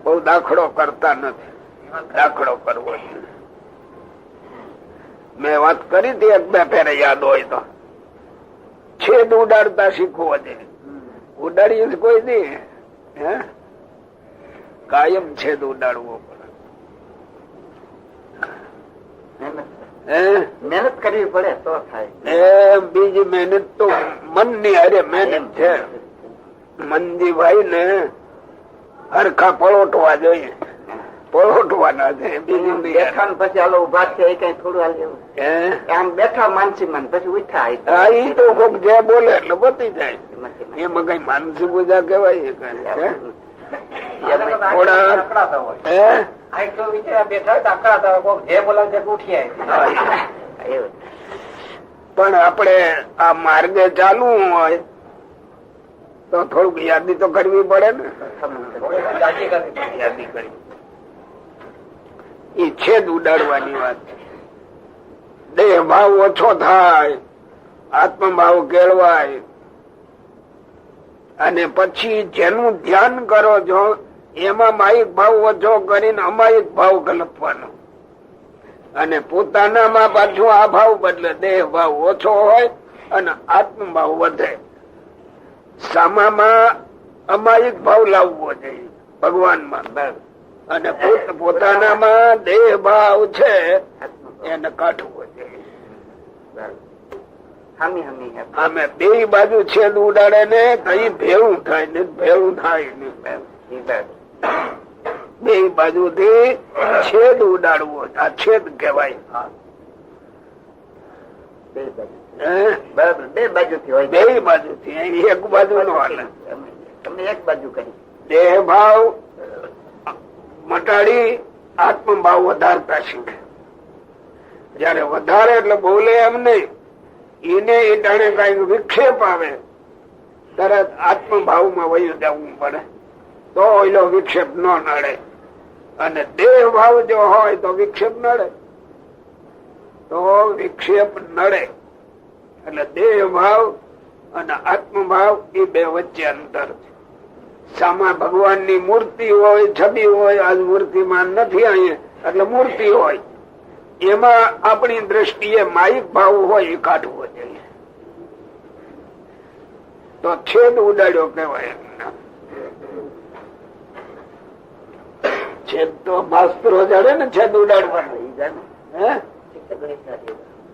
બહુ દાખલો કરતા નથી. દાખલો કરવો મેં વાત કરી હતી 1-2 ફેરે યાદ હોય તો. છેદ ઉડાડતા શીખવો છે. ઉડાડીએ કોઈ દી કાયમ છેદ ઉડાડવો પડે. મહેનત કરવી પડે તો થાય. બીજી મહેનત તો મન ની અરે મહેનત છે. મનજીભાઈ ને હરખા પલોટવા જોઈએ. પલોટવાના છે. બીજું બેઠા પછી હાલો ઉભા છે એ કઈ થોડું હાલ આમ બેઠા માનસી મન પછી ઉઠા. એ તો કોક જે બોલે એટલે બતી જાય. એમાં કઈ માનસી પૂજા કેવાય. પણ આપણે આ માર્ગે ચાલવું હોય તો થોડુંક યાદી તો કરવી પડે ને. યાદી કરવી એ છેદ ઉડાડવાની વાત. દેહ ભાવ ઓછો થાય, આત્મભાવ કેળવાય. અને પછી જેનું ધ્યાન કરો છો એમાં માયિક ભાવ ઓછો કરીને અમાયિક ભાવ કલ્પવાનો. અને પોતાનામાં પાછું આ ભાવ બદલે દેહ ભાવ ઓછો હોય અને આત્મભાવ વધે. સામામાં અમાયિક ભાવ લાવવો જોઈએ ભગવાનમાં. અને પોતાનામાં દેહ ભાવ છે એને કાઢવો જોઈએ. અમે બે બાજુ છેદ ઉડાડે ને કઈ ભેળું થાય ને ભેળું થાય ને. બે બાજુ થી છેદ ઉડાડવો. આ છેદ કેવાય. બે બાજુ થી હોય. બે બાજુ થી. એક બાજુ નો હાલે. તમે એક બાજુ કરી દેહ ભાવ મટાડી આત્મભાવ વધારતા શીખે. જયારે વધારે એટલે બોલે એમ નહી. એને એ ટાણે કઈક વિક્ષેપ આવે તરત આત્મભાવમાં વયું જવું પડે તો એનો વિક્ષેપ ન નડે. અને દેહ ભાવ જો હોય તો વિક્ષેપ નડે. તો વિક્ષેપ નડે. એટલે દેહ ભાવ અને આત્મભાવ એ બે વચ્ચે અંતર છે. સામા ભગવાન ની મૂર્તિ હોય, છબી હોય. આજ મૂર્તિમાન નથી અહીંયા એટલે મૂર્તિ હોય. એમાં આપણી દ્રષ્ટિએ માયિક ભાવ હોય એ કાઢવો જોઈએ. તો છેદ ઉડાડ્યો કેવાય. છેદ તો માસ્તરો જાણે ને છેદ ઉડાડવાનું. હે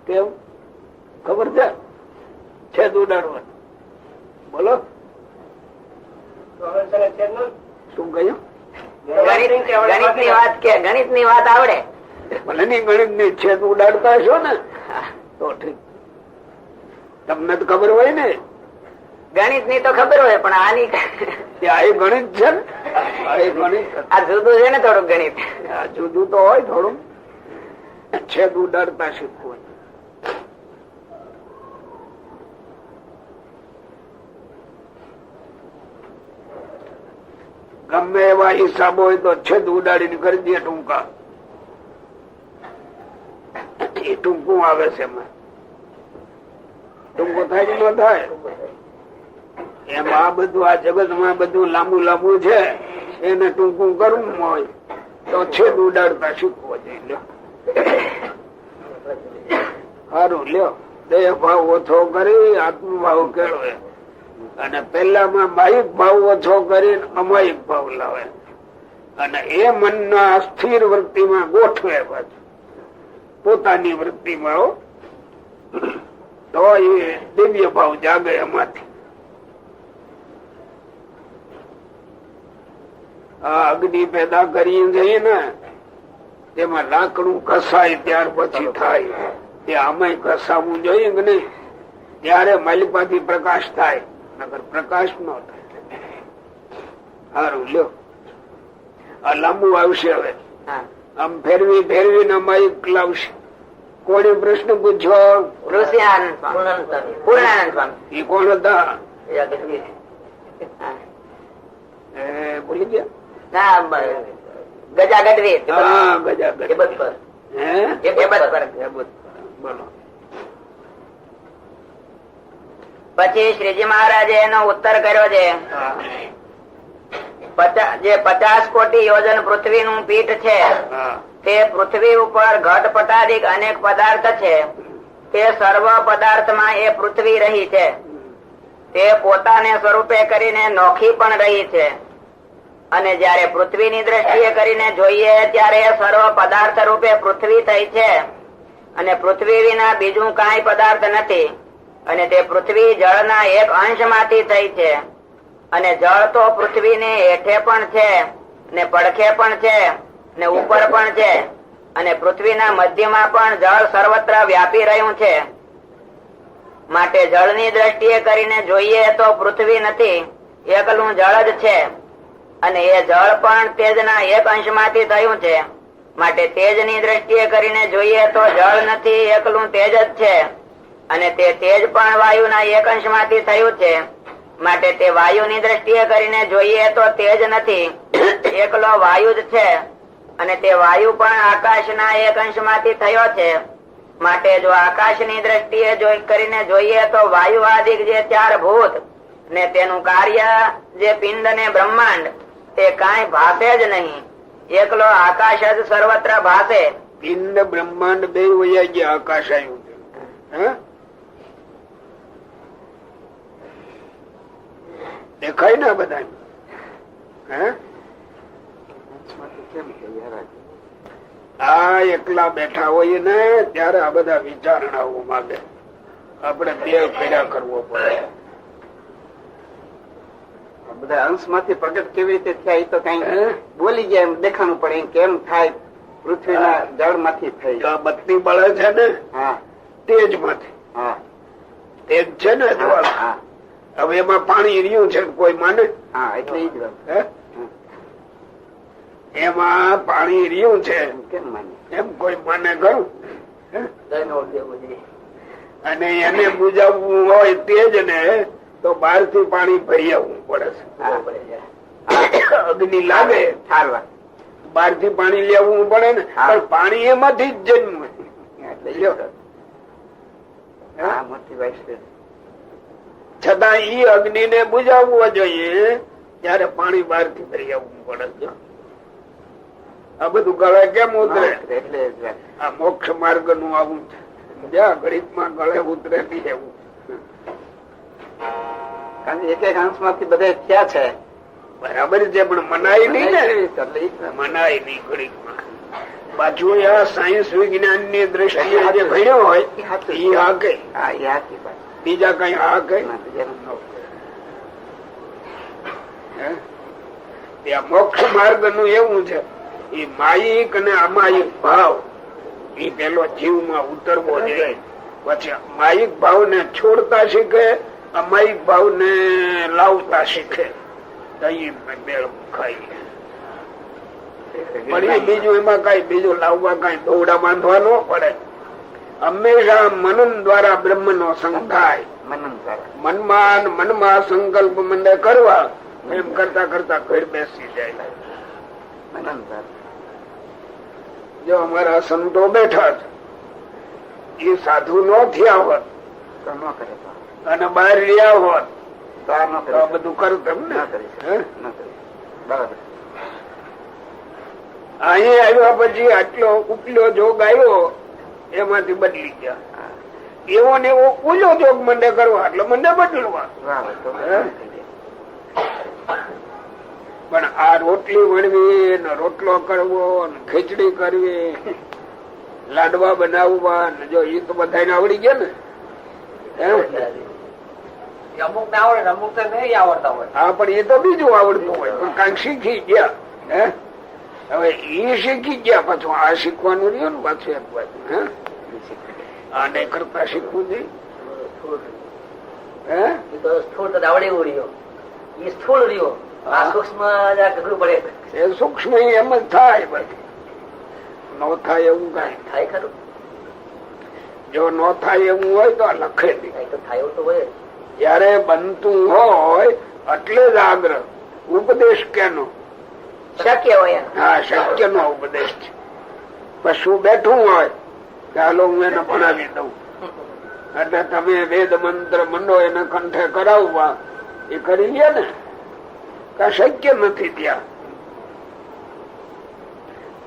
કેમ ખબર છે? છેદ ઉડાડવાનું. બોલો શું કહ્યું? ગણિત ની વાત આવડે ભલે ની ગણિત ની છેદ ઉડાડતા છો ને તો ઠીક. તમને તો ખબર હોય ને. ગણિત ની તો ખબર હોય પણ આની આ ગણિત છે ને. આ ગણિત આ જુદું છે ને થોડુંક ગણિત. આ જુદું તો હોય થોડું. છેદ ઉડાડતા શીખવું. ગમે એવા હિસાબ હોય તો છેદ ઉડાડીને કરી દે ટૂંકા. એ ટૂંકું આવે છે એમાં. ટૂંકું થાય કે ન થાય? એમ આ બધું આ જગત માં બધું લાંબુ લાંબુ છે એને ટૂંકું કરવું હોય તો છેદ ઉડાડતા શીખવો જોઈએ. સારું લ્યો. દેહ ભાવ ઓછો કરી આત્મભાવ કેળવે અને પેલામાં માહિક ભાવ ઓછો કરી અમાયિક ભાવ લાવે અને એ મનના સ્થિર વૃત્તિમાં ગોઠવે પાછું પોતાની વૃત્તિમાં. તો એ દિવ્ય ભાવ જાગે એમાંથી. આ અગ્નિ પેદા કરી જઈએ ને તેમાં લાકડું કસાય ત્યાર પછી થાય. તે આમાં કસાવવું જોઈએ કે નહીં? ત્યારે માલિપાથી પ્રકાશ થાય, નકર પ્રકાશ ન થાય. સારું લ્યો. આ લાંબુ આવશે હવે. આમ ફેરવી ફેરવી ને માઇક લાવશે. કોને પ્રશ્ન પૂછ્યો? પૂર્ણાનંદ સ્વામી. એ કોણ હતા? ભૂલી ગયા? ગજા ગઢવી. હા ગજા ગઢવી. બોલો. પછી શ્રીજી મહારાજે એનો ઉત્તર કર્યો છે. જે 50 કોટી યોજન પૃથ્વીનું પીઠ છે તે પૃથ્વી ઉપર ઘટ પટાદિક અનેક પદાર્થ છે. તે સર્વ પદાર્થમાં એ પૃથ્વી રહી છે. તે પોતાને સ્વરૂપે કરીને નોખી પણ રહી છે. અને જયારે પૃથ્વીની દ્રષ્ટિએ કરીને જોઈએ ત્યારે સર્વ પદાર્થ રૂપે પૃથ્વી થઈ છે અને પૃથ્વી વિના બીજું કાંઈ પદાર્થ નથી. અને તે પૃથ્વી જળના એક અંશમાંથી થઈ છે. અને જળ તો પૃથ્વીને હેઠે પણ છે ને પડખે પણ છે ને ઉપર પણ છે. અને પૃથ્વીના મધ્યમાં પણ જળ સર્વત્ર વ્યાપી રહ્યું છે. માટે જળની દ્રષ્ટિએ કરીને જોઈએ તો પૃથ્વી નથી, એકલું જળ જ છે. અને એ જળ પણ તેજના એક અંશમાંથી થયું છે. માટે તેજની દ્રષ્ટિએ કરીને જોઈએ તો જળ નથી, એકલું તેજ જ છે. અને તે તેજ પણ વાયુના એક અંશમાંથી થયું છે. માટે તે વાયુની દ્રષ્ટિએ કરીને જોઈએ તો તેજ નથી, એકલો વાયુ જ છે. અને તે વાયુ પણ આકાશના એક અંશમાંથી થયો છે. માટે જો આકાશની દ્રષ્ટિએ કરીને જોઈએ તો વાયુ આદિક જે 4 ભૂત ને તેનું કાર્ય જે પિંડ ને બ્રહ્માંડ તે કાંઈ ભાષે જ નહીં, એકલો આકાશ જ સર્વત્ર ભાષે. પિંડ બ્રહ્માંડ બે વયા ગયા, આકાશ આવ્યું છે. દેખાય ને બધા? આ એકલા બેઠા હોય ને ત્યારે આ બધા વિચારણાઓ માંગે. આપણે બે કર્યા કરવો પડે. બધા અંશ માંથી પ્રગટ કેવી રીતે થયા એ તો કઈ બોલી ગયા એમ દેખાણું પડે. કેમ થાય? પૃથ્વીના જળ માંથી થઈ. બત્તી બળે છે ને તેજ માંથી. તેજ છે ને જળ. હવે એમાં પાણી રહ્યું છે કોઈ માને? એટલે એમાં પાણી રહ્યું છે એમ કોઈ માને ખરું? અને એને બુજાવવું હોય તેજ ને તો બહાર થી પાણી ભરી આવવું પડે છે. અગ્નિ લાગે બહાર થી પાણી લેવું પડે ને, પણ પાણી એમાંથી જ જન્મે. છતાં ઈ અગ્નિ ને બુજાવવો જોઈએ ત્યારે પાણી બહાર થી ભરી આવવું પડે છે. આ બધું ગળે કેમ ઉતરે? આ મોક્ષ માર્ગ નું આવું છે. જ્યાં ગણિત માં ગળે ઉતરે નહીં એવું. કારણ કે એક એક અંશ માંથી બધે થયા છે. બરાબર છે, પણ મનાય નહીં ને, એટલે ઈ જ. મનાય નહીં ઘડીકમાં. પાછું આ સાયન્સ વિજ્ઞાન ની દ્રષ્ટિએ જે ભણ્યો હોય ઈ હાચું. એ હાકે, હા એ હાચી વાત. બીજા કઈ હાકે. ના, બીજાનું ન હોય. ત્યાં મોક્ષ માર્ગ નું એવું છે, એ માયિક અને અમાયિક ભાવ એ પેલો જીવમાં ઉતરવો જોઈએ. પછી માયિક ભાવ ને છોડતા શીખે, અમાયિક ભાવ ને લાવતા શીખે, તો એ મેળ ખાઈ. પણ એ બીજું એમાં કઈ બીજું લાવવા કઈ દોડા બાંધવા ન પડે. હંમેશા મનન દ્વારા બ્રહ્મ નો સંગ થાય. મનન દ્વારા. મનમાં સંકલ્પ મંડે કરવા, એમ કરતા કરતા ઘર બેસી જાય. મનન દ્વારા. જો અમારા સંતો બેઠા છે, એ સાધુ નો થયા હોત તો ન કરે તો. અને બહાર રહ્યા હોત તો આ ન તો કરે. આ બધું કરતમ ને. ન કરી શકે. હે? ન કરી. બરાબર. અહીં આવ્યા પછી આટલો ઉપલો જોગ આવ્યો, એમાંથી બદલી ગયા. હા. એવો ને એવો ઉલો જોગ મંડે કરવા એટલે મંડે બદલવા. બરાબર. તો હે? પણ આ રોટલી વણવી ને રોટલો કરવો ને ખીચડી કરવી, લાડવા બનાવવા ને જો એ તો બધાને આવડી ગયા ને. હે? અમુક ને આવડે, અમુક ને નહીં આવડતા હોય. હા, પણ એ તો બીજું આવડતું હોય, પણ કાંઈક શીખી ગયા. હે? હવે એ શીખી ગયા, પાછું આ શીખવાનું રહ્યું ને પાછું એક બાજુ. હે? આને કરતા શીખવું જોઈએ. હે? સ્થૂળ તો આવડે એવું રહ્યો. એ સ્થૂળ રહ્યો. આ સૂક્ષ્મ અઘરું પડે. એ સૂક્ષ્મ એમ જ થાય, બધું ન થાય એવું કઈ. થાય ખરું. જો ન થાય એવું હોય તો આ લખે નહીં. તો થાય એવું તો હોય. જયારે બનતું હોય એટલે જ આગ્રહ. ઉપદેશ કેનો? શક્ય હોય. હા, શક્ય નો ઉપદેશ છે. પશુ બેઠું હોય, ચાલો હું એને ભણાવી દઉં, એટલે તમે વેદ મંત્ર મંડો એને કંઠે કરાવવા, એ કરી લે ને. શક્ય નથી ત્યાં.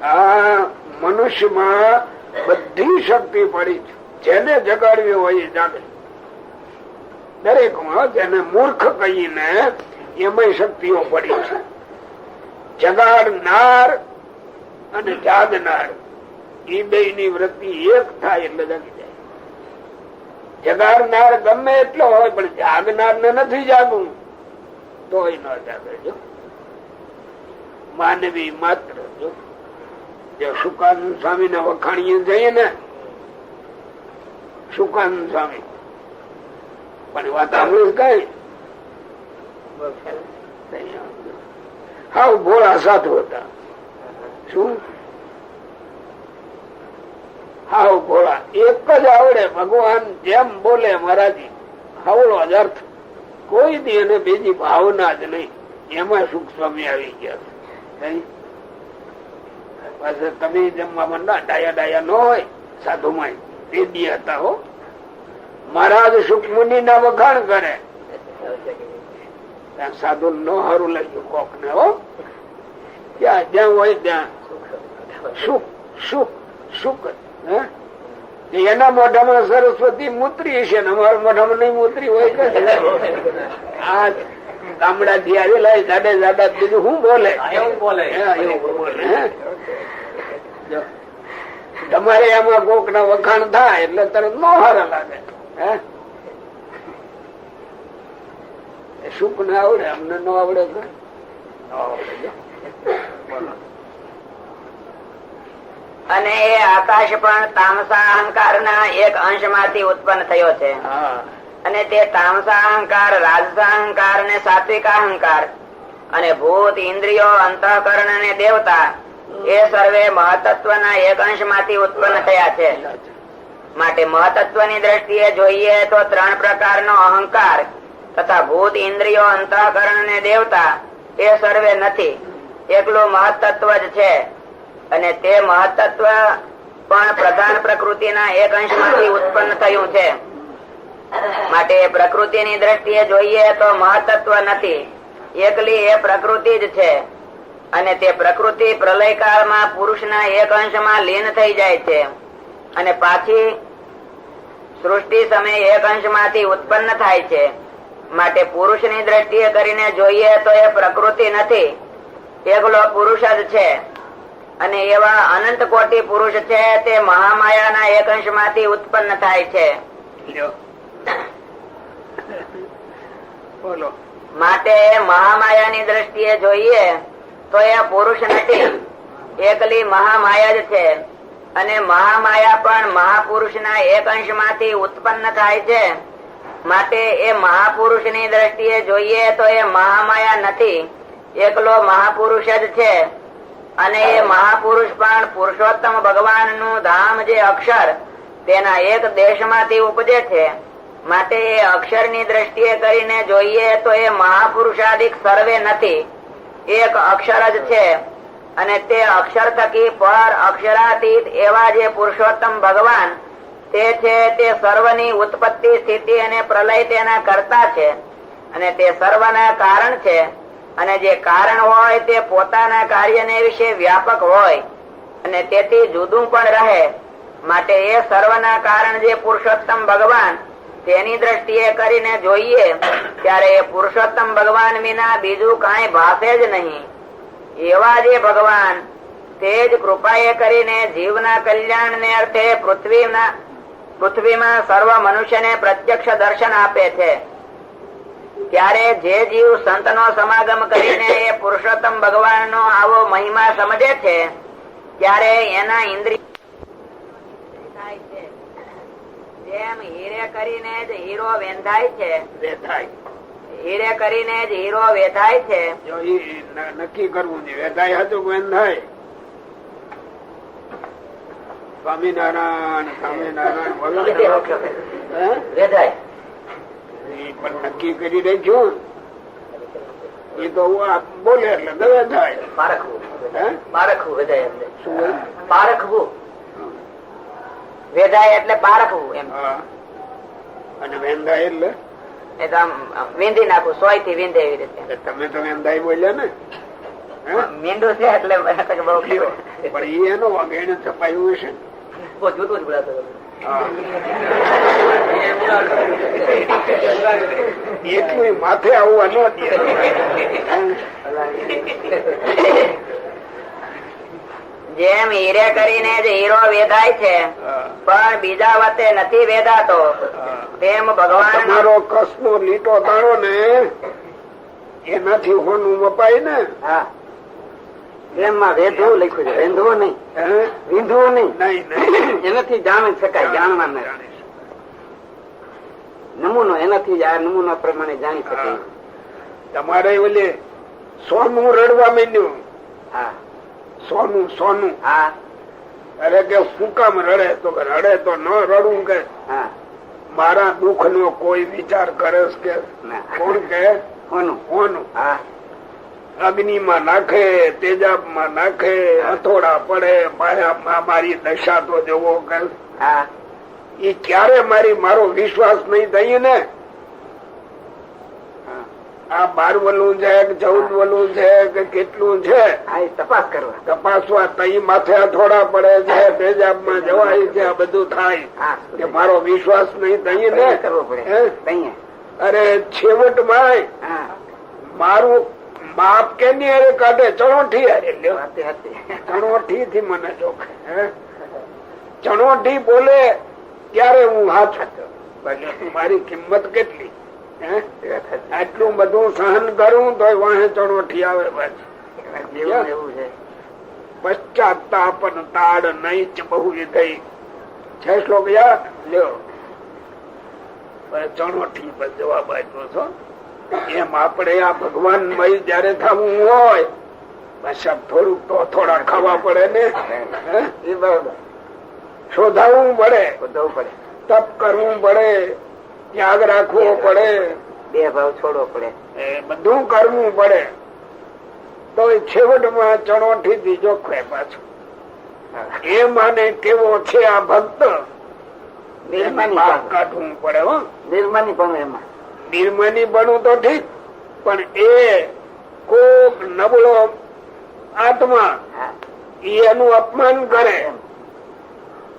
આ મનુષ્યમાં બધી શક્તિ પડી છે, જેને જગાડવી હોય એ જાગે. દરેક માં જેને મૂર્ખ કહીને એમાં શક્તિઓ પડી છે. જગાડનાર અને જાગનાર એ બે ની વૃત્તિ એક થાય એટલે જાગી જાય. જગાડનાર ગમે એટલો હોય, પણ જાગનાર ને નથી જાગવું તો ન જાગે. જો માનવી માત્ર જો સુકાનંદ સ્વામી ને વખાણીએ જઈએ ને, સુકાનંદ સ્વામી પણ વાત સાંભળી કઈ હાવ ભોળા સાધુ હતા. શું હાવ ભોળા, એક જ આવડે ભગવાન જેમ બોલે મહારાજી, હવળો જ અર્થ. કોઈ દી એને બીજી ભાવના જ નહીં. એમાં સુખ સ્વામી આવી ગયા છે. પાછા તમે જમવા માંડા ડાયા ડાયા ન હોય સાધુ માં તે દી હતા હો. મહારાજ સુખમુનિ ના વખાણ કરે, સાધુ નો સારું લાગ્યું કોક ને. હો, ત્યાં જ્યાં હોય ત્યાં સુખ સુખ સુખ. એના મોઢામાં સરસ્વતી મૂતરી છે ને અમારા મોઢામાં નહીં મૂતરી હોય કે. આ ગામડા થી આવેલા જાડે જાડા બીજું શું બોલે? એવું બોલે. તમારે એમાં કોક ના વખાણ થાય એટલે તરત નો હારા લાગે. સુખ ને આવડે, અમને ન આવડે તો અને એ આકાશ પણ તામસા અહંકાર ના એક અંશ માંથી ઉત્પન્ન થયો છે. અને તે તામસા અહંકાર, રાજસા અહંકાર ને સાત્વિક અહંકાર અને ભૂત, ઇન્દ્રિયો, અંતઃકરણ અને દેવતા એ સર્વે મહતત્વ ના એક અંશ માંથી ઉત્પન્ન થયા છે. માટે મહતત્વ ની દ્રષ્ટિએ જોઈએ તો 3 પ્રકારનો અહંકાર તથા ભૂત, ઇન્દ્રિયો, અંતઃકરણ અને દેવતા એ સર્વે નથી, એકલું મહતત્વ જ છે. અને તે મહતત્વ પણ પ્રધાન પ્રકૃતિના એક અંશમાંથી ઉત્પન્ન થયું છે. માટે પ્રકૃતિની દ્રષ્ટિએ જોઈએ તો મહતત્વ નથી, એકલી એ પ્રકૃતિ જ છે. અને તે પ્રકૃતિ પ્રલયકાળમાં પુરુષના એક અંશમાં લીન થઈ જાય છે અને પાછી સૃષ્ટિ સમયે એક અંશમાંથી ઉત્પન્ન થાય છે. માટે પુરુષની દ્રષ્ટિએ કરીને જોઈએ તો એ પ્રકૃતિ નથી, એકલો પુરુષ જ છે. અને એવા અનંત કોટી પુરુષ છે તે મહામાયાના એક અંશમાંથી ઉત્પન્ન થાય છે. બોલો. માટે મહામાયાની દ્રષ્ટિએ જોઈએ તો એ પુરુષ નથી, એકલી મહામાયા જ છે. અને મહામાયા પણ મહાપુરુષના એક અંશમાંથી ઉત્પન્ન થાય છે. માટે એ મહાપુરુષની દ્રષ્ટિએ જોઈએ તો એ મહામાયા નથી, એકલો મહાપુરુષ જ છે. અને એ મહાપુરુષ પણ પુરુષોત્તમ ભગવાનનું ધામ જે અક્ષર તેના એક દેશમાંથી ઉપજે છે. માટે એ અક્ષરની દ્રષ્ટિએ કરીને જોઈએ તો એ મહાપુરુષાદિક સર્વે નથી, એક અક્ષર જ છે. અને તે અક્ષર થકી પર અક્ષરાતીત એવા જે પુરુષોત્તમ ભગવાન તે છે તે સર્વની ઉત્પત્તિ સ્થિતિ અને પ્રલય તેના કરતા છે. અને તે સર્વના કારણ છે. અને જે કારણ હોય તે પોતાના કાર્યને વિશે વ્યાપક હોય અને તેથી જુદું પણ રહે. માટે એ સર્વના કારણ જે પુરુષોત્તમ ભગવાન તેની દ્રષ્ટિએ કરીને જોઈએ ત્યારે એ પુરુષોત્તમ ભગવાન વિના બીજું કાંઈ ભાસે જ નહીં. એવા જે ભગવાન તે જ કૃપાએ કરીને જીવના કલ્યાણને અર્થે પૃથ્વીમાં સર્વ મનુષ્યને પ્રત્યક્ષ દર્શન આપે છે. ત્યારે જે જીવ સંતનો સમાગમ કરીને એ પુરુષોત્તમ ભગવાનનો આવો મહિમા સમજે છે ત્યારે એના ઇન્દ્રિય થાય છે. જેમ હીરે કરીને જ હીરો વેંધાય છે, હીરે કરીને જ હીરો વેધાય છે. જો ઈ નક્કી કરવું છે, વેધાય હતું વેધાય. સ્વામિનારાયણ સ્વામિનારાયણ બોલો. વેધાય પણ નક્કી કરી રાખ્યું એ તો બોલે એટલે દવે થાય. પારખવું, પારખવું વેધાય એટલે શું? પારખવું. વેધાય એટલે પારખવું એમ. અને વેંધાય એટલે એ તો આમ વીંધી નાખવું, સોય થી વીંધે એવી રીતે. તમે તો વેંધાય બોલ્યા ને. મીંડું છે એટલે બહુ પણ એ એનો વાગે એને છપાયું હશે. બહુ જુદું જ બોલાતો. એટલું માથે આવવા ન દે. જેમ હીરે કરીને જ હીરો વેધાય છે પણ બીજા વતે નથી વેધાતો, તેમ ભગવાન તમારો કસનો લીટો તાણો ને એનાથી હોનું મપાય ને. એમાં વેધવું લખ્યું છે, વેંધવું નહીં, વિંધવું નહીં. એનાથી જાણી શકાય, જાણવા નહીં. નમૂનો એનાથી આ નમૂના પ્રમાણે જાણી શકાય. તમારે ઓલે સોનું રડવા માંડ્યું. હા, સોનું સોનું. હા. અરે કે શું કામ રડે? તો રડે તો ન રડવું કે હા, મારા દુઃખ નો કોઈ વિચાર કરે કે કોણ કે હોનું હોનું. હા, અગ્નિમાં નાખે, તેજાબમાં નાખે, હથોડા પડે, માયામાં મારી દશા તો જવો કે હા. એ ક્યારે મારો વિશ્વાસ નહીં થઈએ ને. આ 12 વલું છે કે 14 વલું છે કે કેટલું છે તપાસ કરવા, તપાસવા તઈ માથે હથોડા પડે છે, તેજાબમાં જવાય છે, આ બધું થાય કે મારો વિશ્વાસ નહીં થઈએ ને કરવો પડે. અરે છેવટમાં મારું બાપ કે ની અરે કાઢે ચણોઠી હારે લ્યો. ચણોઠી થી મને ચોખે. ચણોઠી બોલે ત્યારે હું હાથ મારી કિંમત કેટલી. આટલું બધું સહન કરું તો વાહે ચણોઠી આવે. પશ્ચાતાપ તાડ નહીં બહુ થઈ છે શ્લોક યાદ લ્યો. ચણોઠી પર જવાબ આપ્યો છો. એમ આપણે આ ભગવાન મય જયારે થવું હોય બસ થોડુંક તો થોડા ખાવા પડે ને. એ બરાબર શોધાવવું પડે, તપ કરવું પડે, ત્યાગ રાખવો પડે, બે ભાવ છોડવો પડે, એ બધું કરવું પડે. તો છેવટમાં ચણોઠી થી જોખે પાછું. એ માને કેવો છે આ ભક્ત કાઢવું પડે. હો નિર્માની પણ એમાં નિર્માની બનવું તો ઠીક, પણ એ કોક નબળો આત્મા એનું અપમાન કરે,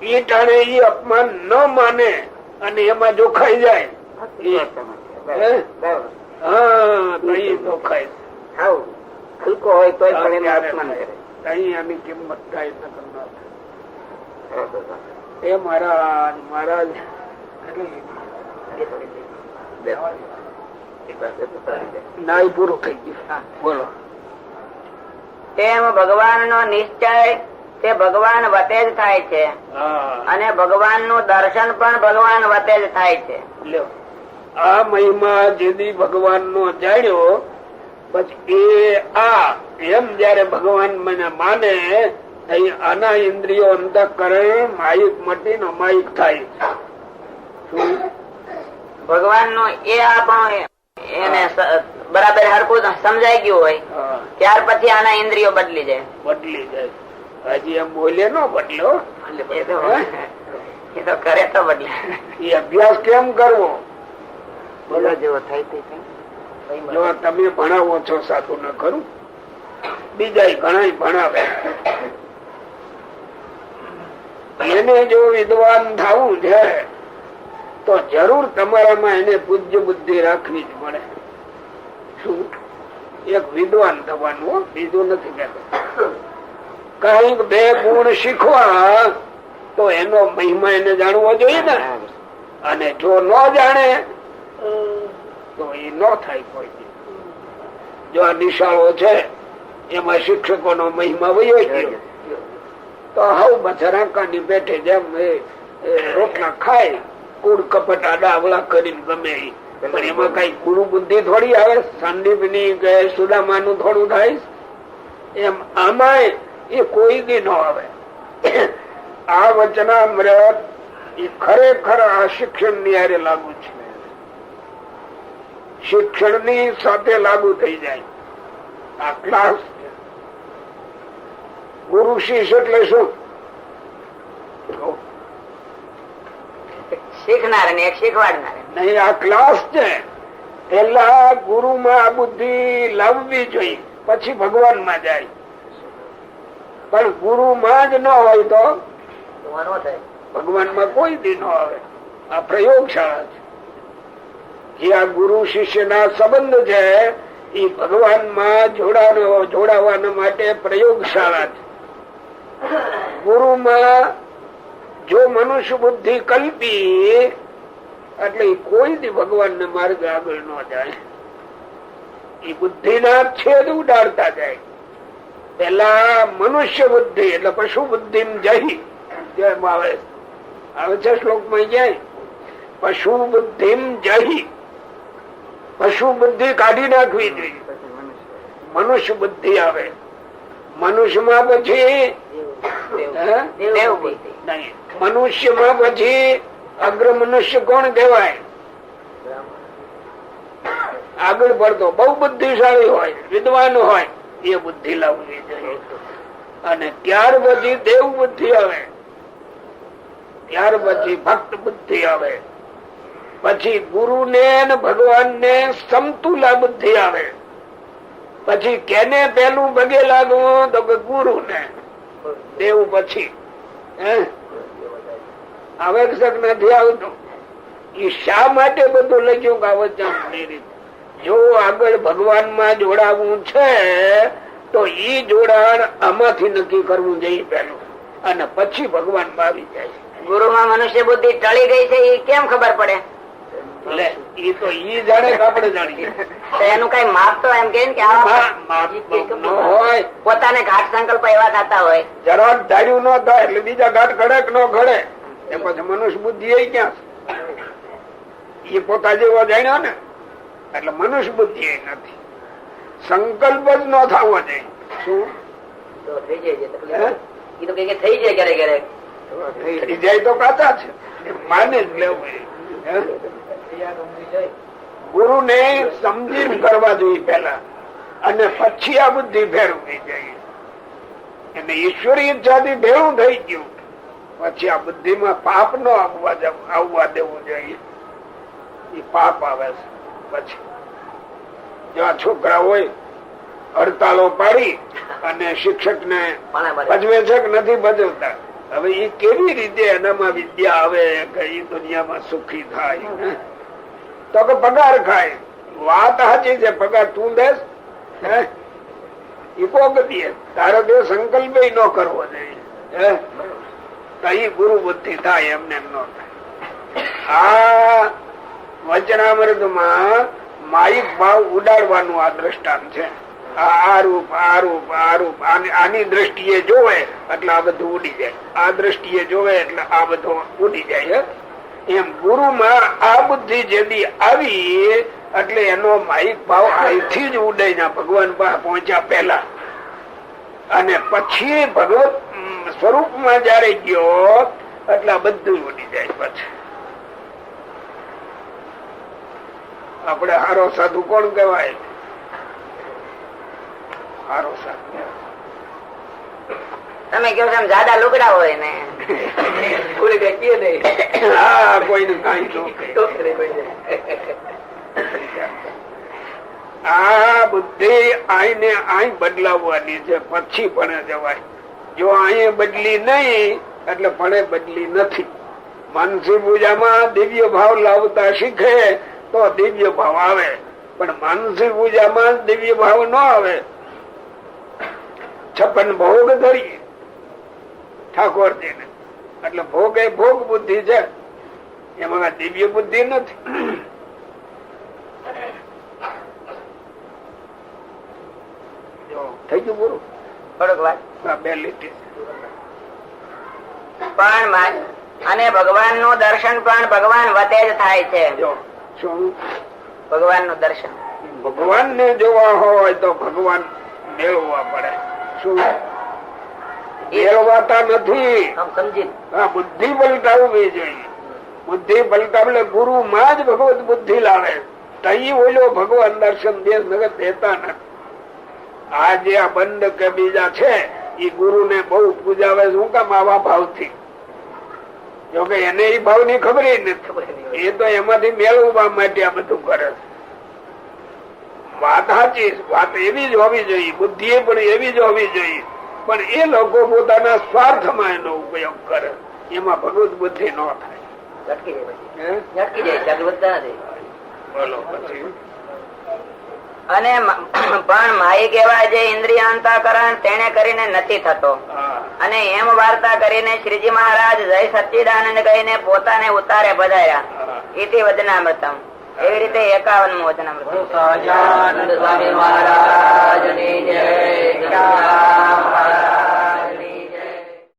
ઈ ટાણે ઈ અપમાન ન માને અને એમાં જોખાઈ જાય. હા તો એ તો ખાય ખુલકો હોય તો પણ એને અપમાન કરે. આની કિંમત થાય એ મહારાજ મહારાજ નાય પૂરું થઈ ગયું. બોલો. તેમ ભગવાન નો નિશ્ચય તે ભગવાન વતે જ થાય છે અને ભગવાન નું દર્શન પણ ભગવાન વતે જ થાય છે. લ્યો આ મહિમા જેદી ભગવાન નો જાણ્યો પછી એમ જયારે ભગવાન મને માને આના ઇન્દ્રિયો અંતઃકરણ માયિક મટીને અમાયિક થાય. ભગવાન નું એ આપણું એને બરાબર હરકું સમજાઈ ગયું હોય ત્યાર પછી આના ઇન્દ્રિયો બદલી જાય. હજી એમ બોલે નો બદલો એ તો કરે તો બદલે. એ અભ્યાસ કેમ કરવો? બોલો જેવો થાય જો તમે ભણાવો છો સાધુ ને ખરું, બીજા ઘણા ભણાવે. એને જો વિદ્વાન થવું છે તો જરૂર તમારામાં એને પૂજ્ય બુદ્ધિ રાખવી જ પડે. શું એક વિદ્વાન થવાનું, બીજું નથી કહેતો. કઈક બે ગુણ શીખવા તો એનો મહિમા એને જાણવો જોઈએ ને. અને જો ન જાણે તો એ ન થાય કોઈ. જો આ નિશાળો છે એમાં શિક્ષકો નો મહિમા વયો ગયો તો હવ બચરાકાની બેઠે જેમ રોટલા ખાય કુડ કપટ આડા અવળા કરીને ગમે પણ એમાં કઈ ગુરુ બુદ્ધિ થોડી આવે. સંદીપ ની કે સુદામા નું થોડું થાય એમ આમાં એ કોઈ દી ન આવે. આ વચનામૃત એ ખરેખર આ શિક્ષણ ની હારે લાગુ છે. શિક્ષણ ની સાથે લાગુ થઈ જાય. આ ક્લાસ ગુરુ શિષ્ય એટલે શું? શીખનાર ને એક શીખવાડનાર નહીં, આ ક્લાસ છે. પેલા ગુરુ માં આ બુદ્ધિ લાવવી જોઈએ પછી ભગવાન માં જાય. પણ ગુરુ માં જ ન હોય તો ભગવાન માં કોઈ દી ન આવે. આ પ્રયોગશાળા છે. જે આ ગુરુ શિષ્ય ના સંબંધ છે એ ભગવાન માં જોડાવાના માટે પ્રયોગશાળા છે. ગુરુ માં જો મનુષ્ય બુદ્ધિ કલ્પી એટલે કોઈ દી ભગવાન ને માર્ગ આગળ ન જાય. એ બુદ્ધિ ના છેદ ઉડાડતા જાય. પેલા મનુષ્ય બુદ્ધિ એટલે પશુ બુદ્ધિ જહી આવે છે શ્લોક માં જાય. પશુ બુદ્ધિ જહી, પશુ બુદ્ધિ કાઢી નાખવી જોઈએ. મનુષ્ય બુદ્ધિ આવે. મનુષ્યમાં પછી મનુષ્યમાં પછી અગ્ર મનુષ્ય કોણ કહેવાય? આગળ પડતો બહુ બુદ્ધિશાળી હોય, વિદ્વાન હોય એ બુદ્ધિ લાવવી જોઈએ. અને ત્યાર પછી દેવ બુદ્ધિ આવે, ત્યાર પછી ભક્ત બુદ્ધિ આવે, પછી ગુરુ ને ભગવાન ને સમતુલા બુદ્ધિ આવે. પછી કેને પેલું પગે લાગવું તો કે ગુરુ ને. દેવ પછી આવશ્યક નથી આવતું. એ શા માટે બધું લખ્યું કે વચનની રીતે? જો આગળ ભગવાન માં જોડાવું છે તો ઈ જોડાણ આમાંથી નક્કી કરવું જોઈએ પેલું, અને પછી ભગવાન માં આવી જાય. ગુરુ માં મનુષ્ય બુદ્ધિ ટળી ગઈ છે એ કેમ ખબર પડે? ઈ તો ઈ જાણે કે આપણે જાણીએ. એનું કઈ માપ તો એમ કે હોય પોતાને ઘાટ સંકલ્પ એવા થતા હોય. જરા ધાર્યું ન થાય એટલે બીજા ઘાટ ઘડે કે ન ઘડે એ પછી મનુષ્ય બુદ્ધિ એ ક્યાં એ પોતા જેવો જાણ્યો ને એટલે મનુષ્ય બુદ્ધિ એ નથી. સંકલ્પ જ ન થવો જોઈએ. શું થઈ જાય? થઈ જાય ક્યારેક થઈ જાય તો કાચા છે, માને જ લેવું. ગુરુ ને સમજીને કરવા જોઈએ પેલા, અને પછી આ બુદ્ધિ ફેરવવી જોઈએ. અને ઈશ્વરી ઈચ્છાથી ભેળું થઈ ગયું પછી આ બુદ્ધિ માં પાપ ન આવવા દેવું જોઈએ. એ પાપ આવે છે. પછી જો આ છોકરા હોય હડતાલો પાડી અને શિક્ષક ને ભજવે છે કે નથી ભજવતા, હવે એ કેવી રીતે એનામાં વિદ્યા આવે કે એ દુનિયામાં સુખી થાય? તો કે પગાર ખાય. વાત સાચી છે, પગાર તું દેસ હિપોક્રેસી. તારો દેવ સંકલ્પ ન કરવો જોઈએ. કઈ ગુરુ બુદ્ધિ થાય એમને ન થાય. આ વચનામૃત માં માઇક ભાવ ઉડાડવાનું આ દ્રષ્ટાંત છે. આ રૂપ આ રૂપ આ રૂપ આની દ્રષ્ટિએ જોવે એટલે આ બધું ઉડી જાય, આ દ્રષ્ટિએ જોવે એટલે આ બધું ઉડી જાય. એમ ગુરુ માં આ બુદ્ધિ જેદી આવી એટલે એનો માઇક ભાવ અહીંથી જ ઉડે ના ભગવાન પાસે પહોંચ્યા પહેલા. અને પછી ભગવત સ્વરૂપમાં જયારે ગયો એટલે આ બધું ઉડી જાય. પછી આપણે હારો સાધુ કોણ કહેવાય? હારો સાધુ તમે કહો છો જાડા લુગડા હોય ને હા, કોઈને કઈ આ બુદ્ધિ આઈને આઈ બદલાવવાની છે, પછી પણ જવાય. જો અહીં બદલી નહીં એટલે પણ બદલી નથી. માનસી પૂજામાં દિવ્ય ભાવ લાવતા શીખે તો દિવ્ય ભાવ આવે, પણ માનસી પૂજામાં દિવ્ય ભાવ ન આવે. 56 ભોગ ધરીએ ઠાકોરજી ને એટલે ભોગ એ ભોગ બુદ્ધિ છે, એમાં દિવ્ય બુદ્ધિ નથી. થઈ ગયું પૂરું? થોડુંક વાત. 2 લીટી. પણ અને ભગવાન નું દર્શન પણ ભગવાન વતે જ થાય છે. શું ભગવાન નું દર્શન ભગવાન ને જોવા હોય તો ભગવાન મેળવવા પડે. શું મેળવાતા નથી? બુદ્ધિ પલટાવવી જોઈએ. બુદ્ધિ પલટાવે ગુરુ માં જ ભગવત બુદ્ધિ લાવે. તઈ ઓલો ભગવાન દર્શન દેશ નગર દેતા નથી. આ જે આ બંધ કે બીજા છે એ ગુરુ ને બહુ પૂજાવે. શું કામ? આવા ભાવ થી. જોકે એને એ ભાવ ની ખબર નથી. એ તો એમાંથી મેળવવા માટે આ બધું કરે છે. વાત સાચી, વાત એવી જ હોવી જોઈએ, બુદ્ધિ પણ એવી જ હોવી જોઈએ. પણ એ લોકો પોતાના સ્વાર્થમાં એનો ઉપયોગ કરે, એમાં ભગવત બુદ્ધિ ન થાય. બોલો પછી. અને પણ માહિક એવા જે ઇન્દ્રિય અંતઃકરણ તેને કરીને નથી થતો. અને એમ વાર્તા કરીને શ્રીજી મહારાજ જય સચ્ચિદાનંદ કહીને પોતાને ઉતારે પધાર્યા. ઇતિ વચનામૃતમ. એવી રીતે 51મું વચનામૃત. સહજાનંદ સ્વામી મહારાજ ની જય.